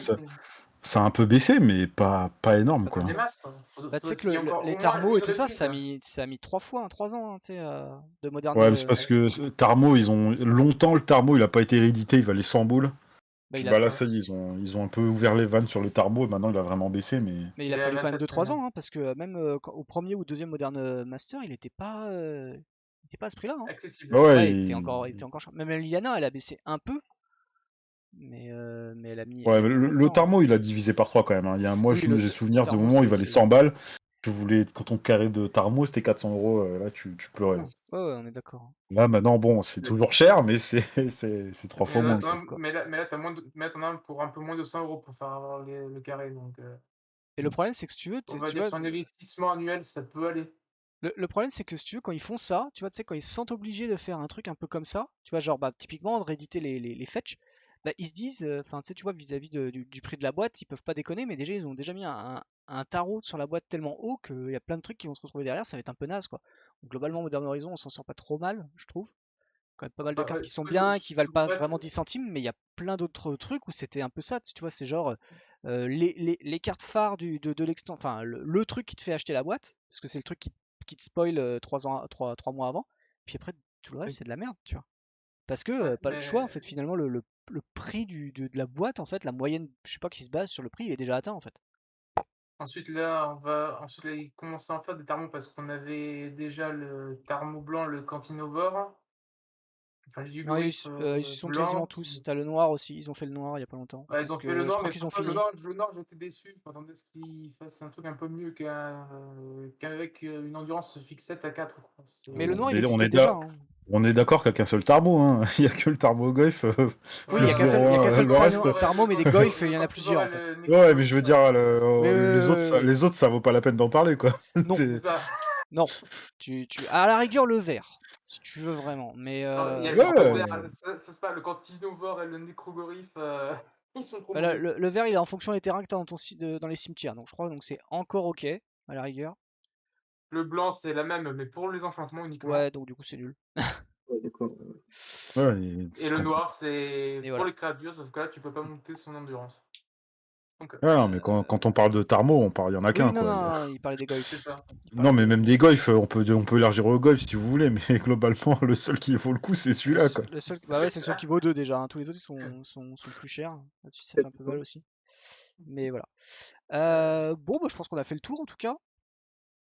ça a un peu baissé, mais pas énorme, pas quoi. des masses, quoi. Bah, tu sais Faudrait que qu'il y ait encore les au moins Tarmo et une tout ça, reprint. ça a mis 3 ans, hein, tu sais, de moderne. Ouais, mais c'est parce que Tarmo, ils ont longtemps, le Tarmo, il a pas été réédité, il valait 100 boules. Bah, Puis il a... là, ça y est, ils ont un peu ouvert les vannes sur le Tarmo, et maintenant, il a vraiment baissé, mais... Mais il a fallu quand même 2-3 ans, hein, parce que même au premier ou deuxième Modern Master, il était pas à ce prix-là. Hein. Accessible. Ouais, Ouais, il était encore cher. Même Liliana, elle a baissé un peu, mais elle a mis ouais, mais un peu de le temps. Hein. Tarmo, il a divisé par 3 quand même. Hein. Moi, Oui, j'ai souvenir de Tarmo, moments où il valait 100 c'est- balles. Tu voulais, quand ton carré de Tarmo, c'était 400 euros. Là, tu pleurais. Hein. Ouais, ouais, on est d'accord. Là, maintenant, bon, c'est toujours cher, mais c'est 3 plus fois moins. accessible, quoi. Mais là, t'en as pour un peu moins de 100 euros pour faire avoir le carré. Donc, Et le problème, c'est que si tu veux, on va tu dire vois, sur un investissement annuel, ça peut aller. le problème, c'est que si tu veux, quand ils font ça, tu vois, tu sais, quand ils se sentent obligés de faire un truc un peu comme ça, tu vois, genre, bah, typiquement, de rééditer les fetch, bah, ils se disent, enfin, tu sais, tu vois, vis-à-vis du prix de la boîte, ils peuvent pas déconner, mais déjà, ils ont déjà mis un tarot sur la boîte tellement haut qu'il y a plein de trucs qui vont se retrouver derrière, ça va être un peu naze, quoi. Donc, globalement, Modern Horizon, on s'en sort pas trop mal, je trouve. Quand même pas mal de cartes qui sont bien, qui valent pas vraiment 10 centimes, mais il y a plein d'autres trucs où c'était un peu ça, tu vois, c'est genre les cartes phares de l'extension, enfin le truc qui te fait acheter la boîte, parce que c'est le truc qui te spoil 3 mois avant, puis après tout le reste c'est de la merde, tu vois. Parce que Ouais, pas le choix, en mais fait, finalement le prix de la boîte, en fait, la moyenne, je sais pas, qui se base sur le prix, il est déjà atteint en fait. ensuite, là, ils commencent à en faire des thermos parce qu'on avait déjà le thermo blanc, le Cantinovore, enfin les Non, Yugorif ils y sont quasiment blancs. tous. T'as le noir aussi, ils ont fait le noir il y a pas longtemps. Ouais, ils ont Donc fait le je noir, crois mais qu'ils ont franchement, fini. le noir, j'étais déçu. Je m'attendais à ce qu'ils fassent un truc un peu mieux qu'avec une endurance fixette à 4. Quoi. Mais le noir il Mais existait déjà. Hein. on est d'accord qu'il n'y a qu'un seul Tarmo. Hein. Il n'y a que le Tarmo Golf, Oui, le il y a qu'un 01, seul le reste. Tarmo, mais des Golf, il y en a plusieurs en fait. Ouais, mais je veux dire, Oui, les autres, ça vaut pas la peine d'en parler, quoi. non, C'est C'est- ça. non. À la rigueur, le vert, si tu veux vraiment. Mais Non, il y a juste le Ouais, vert, c'est ça, le Cantinovore et le Necrogorif, ils sont trop bah, mauvais. le vert, il est en fonction des terrains que t'as dans les cimetières. Donc je crois donc c'est encore ok, à la rigueur. Le blanc, c'est la même, mais pour les enchantements uniquement. Ouais, donc du coup, c'est nul. Ouais, d'accord. ouais, Et le noir, c'est Et pour voilà. les créatures, sauf que là, tu peux pas monter son endurance. Donc, Ouais, non, mais quand on parle de Tarmo, il y en a Oui, qu'un, non, quoi. non, il parlait des c'est Golf. ça. Il Non, parlait mais des- même des golfs, on peut élargir au golf si vous voulez, mais globalement, le seul qui vaut le coup, c'est celui-là, quoi. Bah ouais, c'est le seul qui vaut 2 déjà. Hein. Tous les autres, ils sont plus chers. Là-dessus, ça fait un peu mal aussi. Mais voilà. Bon, bah, je pense qu'on a fait le tour en tout cas.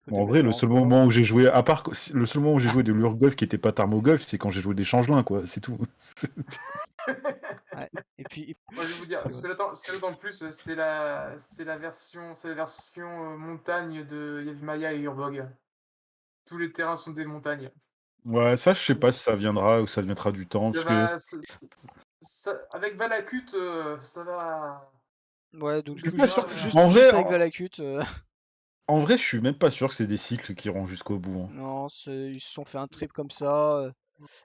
Faut Bon, en te vrai, mettre le en- seul moment où j'ai joué, à part, le seul moment où j'ai joué des lure golf qui était pas Tarmo golf, c'est quand j'ai joué des changelins, quoi, c'est tout. Ouais. Et puis, Moi, je vais vous dire, c'est ce vrai. que j'attends le plus, c'est la version montagne de Yavimaya et Urbog. Tous les terrains sont des montagnes. Ouais, ça, je sais pas si ça viendra ou ça viendra du temps, Ça parce que va, avec Valakut, ça va. Ouais, donc je du suis coup, pas sûr. juste avec En, Valakut. en vrai, je suis même pas sûr que c'est des cycles qui iront jusqu'au bout. Hein. Non, ils se sont fait un trip comme ça.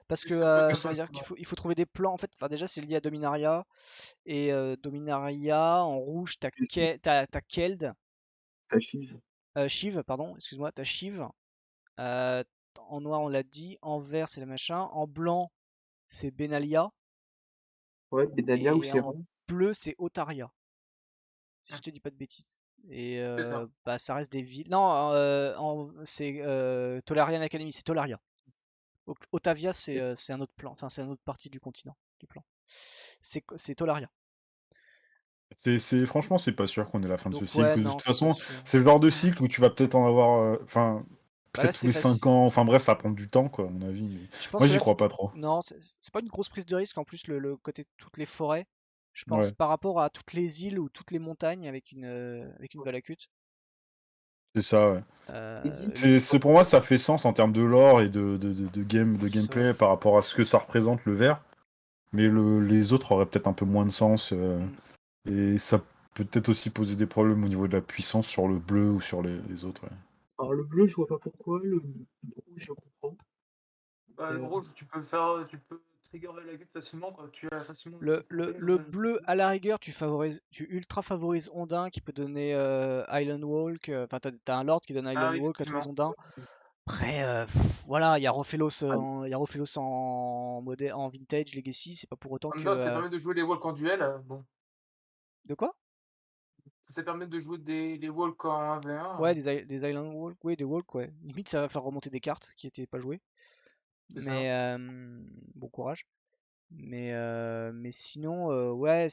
Parce que Il se peut que ça ça veut passe. dire il faut trouver des plans. En fait, enfin, déjà, c'est lié à Dominaria. Et Dominaria, en rouge, t'as Keld. Achille. Shiv, pardon, excuse-moi, t'as Shiv. Euh, En noir, on l'a dit. En vert, c'est le machin. En blanc, c'est Benalia. Ouais, Benalia ou Et en Serran. bleu, c'est Otaria. Si je te dis pas de bêtises. Et C'est ça. bah, ça reste des villes. Non, c'est Tolarian Academy, c'est Tolaria. Otavia, c'est un autre plan. Enfin, c'est une autre partie du continent, du plan. C'est Tolaria. Franchement, c'est pas sûr qu'on ait la fin de ce Donc, ouais, cycle. De non, toute c'est pas façon, sûr. c'est le genre de cycle où tu vas peut-être en avoir. Enfin, Bah là, peut-être tous c'était les 5 facile. ans. Enfin, bref, ça va prendre du temps, quoi, à mon avis. Mais Je pense moi, que j'y là, crois pas trop. non, c'est pas une grosse prise de risque. En plus, le côté de toutes les forêts, je pense, Ouais, par rapport à toutes les îles ou toutes les montagnes avec une Valakut. c'est ça, ouais. Les îles, Pour moi, ça fait sens en termes de lore et de C'est ça. gameplay par rapport à ce que ça représente le vert. Mais les autres auraient peut-être un peu moins de sens. Mm. Et ça peut peut-être aussi poser des problèmes au niveau de la puissance sur le bleu ou sur les autres. Ouais. Alors le bleu, je vois pas pourquoi, le rouge, je comprends. Bah, Et le rouge, tu peux trigger la gueule facilement, quoi. Tu as facilement une Le, cette le, montagne dans le un bleu, à la rigueur, tu ultra favorises Ondin qui peut donner Island Walk. Enfin, t'as un Lord qui donne Ah Island oui, Walk à tous les effectivement. Ondins. Après, voilà, il y a Rofelos, ah, il y a Rofelos en Vintage, Legacy. C'est pas pour autant que. Honda, ça permet de jouer les walks en duel. Bon, De quoi? ça permet de jouer les walks en 1v1. Ouais, des Island Walk, ouais, des Walk, ouais. Limite, ça va faire remonter des cartes qui étaient pas jouées. C'est ça. Mais bon courage. Mais sinon, ouais,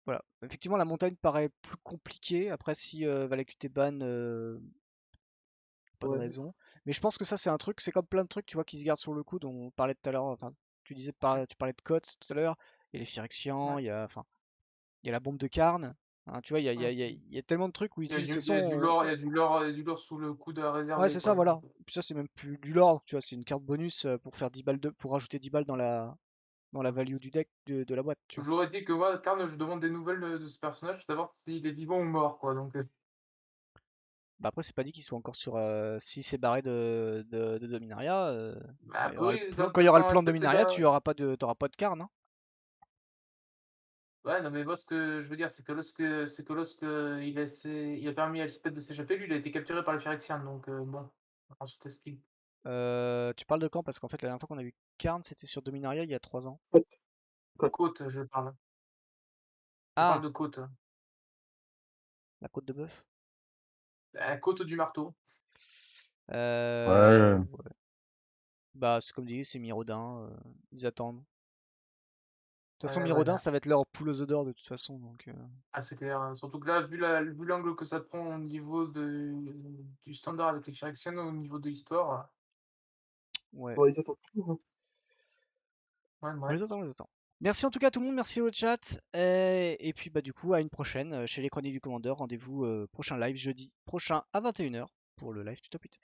voilà. Effectivement, la montagne paraît plus compliquée. Après, si Valakut est ban, pas de ouais, raison. Mais je pense que ça, c'est un truc, c'est comme plein de trucs, tu vois, qui se gardent sur le coude. On parlait tout à l'heure, enfin, tu parlais de Cotes tout à l'heure. Il y a les Phyrexians, Ouais. enfin, il y a la bombe de Karn. Hein, tu vois, Ouais. il y a tellement de trucs où ils se Il y a disent, de du, toute il y a du façon, lore, il y a du lore, il y a du lore sous le coude à ouais, réserver, c'est ça, quoi. voilà. Puis ça, c'est même plus du lore, tu vois, c'est une carte bonus pour faire 10 balles pour rajouter 10 balles dans la value du deck de la boîte, tu vois. Je leur ai dit que moi, Karn, je demande des nouvelles de ce personnage pour savoir s'il est vivant ou mort, quoi. Donc, Bah après, c'est pas dit qu'il soit encore sur. S'il s'est barré de Dominaria, bah, a priori, quand il y aura le quand plan de Aspect Dominaria, Sega. t'auras pas de Karn, hein. Ouais, non, mais moi, ce que je veux dire, c'est que lorsque il a permis à Elspeth de s'échapper, lui, il a été capturé par les Phyrexians, donc bon. Ensuite, est-ce qu'il. Tu parles de quand? Parce qu'en fait, la dernière fois qu'on a vu Karn, c'était sur Dominaria il y a 3 ans. Cote, cote. Côte, je parle. Je parle Ah, de côte. la côte de bœuf. Côte du marteau. Ouais. Ouais. Bah, c'est comme dit, c'est Mirodin. Ils attendent. De toute façon, Ouais, Mirodin, voilà. ça va être leur poule aux odeurs de toute façon. Donc, Ah, c'est clair, hein. Surtout que là, vu l'angle que ça prend au niveau du standard avec les Phyrexians, au niveau de l'histoire, ouais. On les attend toujours, hein. ouais, On ouais. les attend, on les attend. Merci en tout cas à tout le monde, merci au chat. Et puis bah du coup à une prochaine chez les Chroniques du Commandeur. Rendez-vous prochain live jeudi prochain à 21h pour le live Tuto Pit.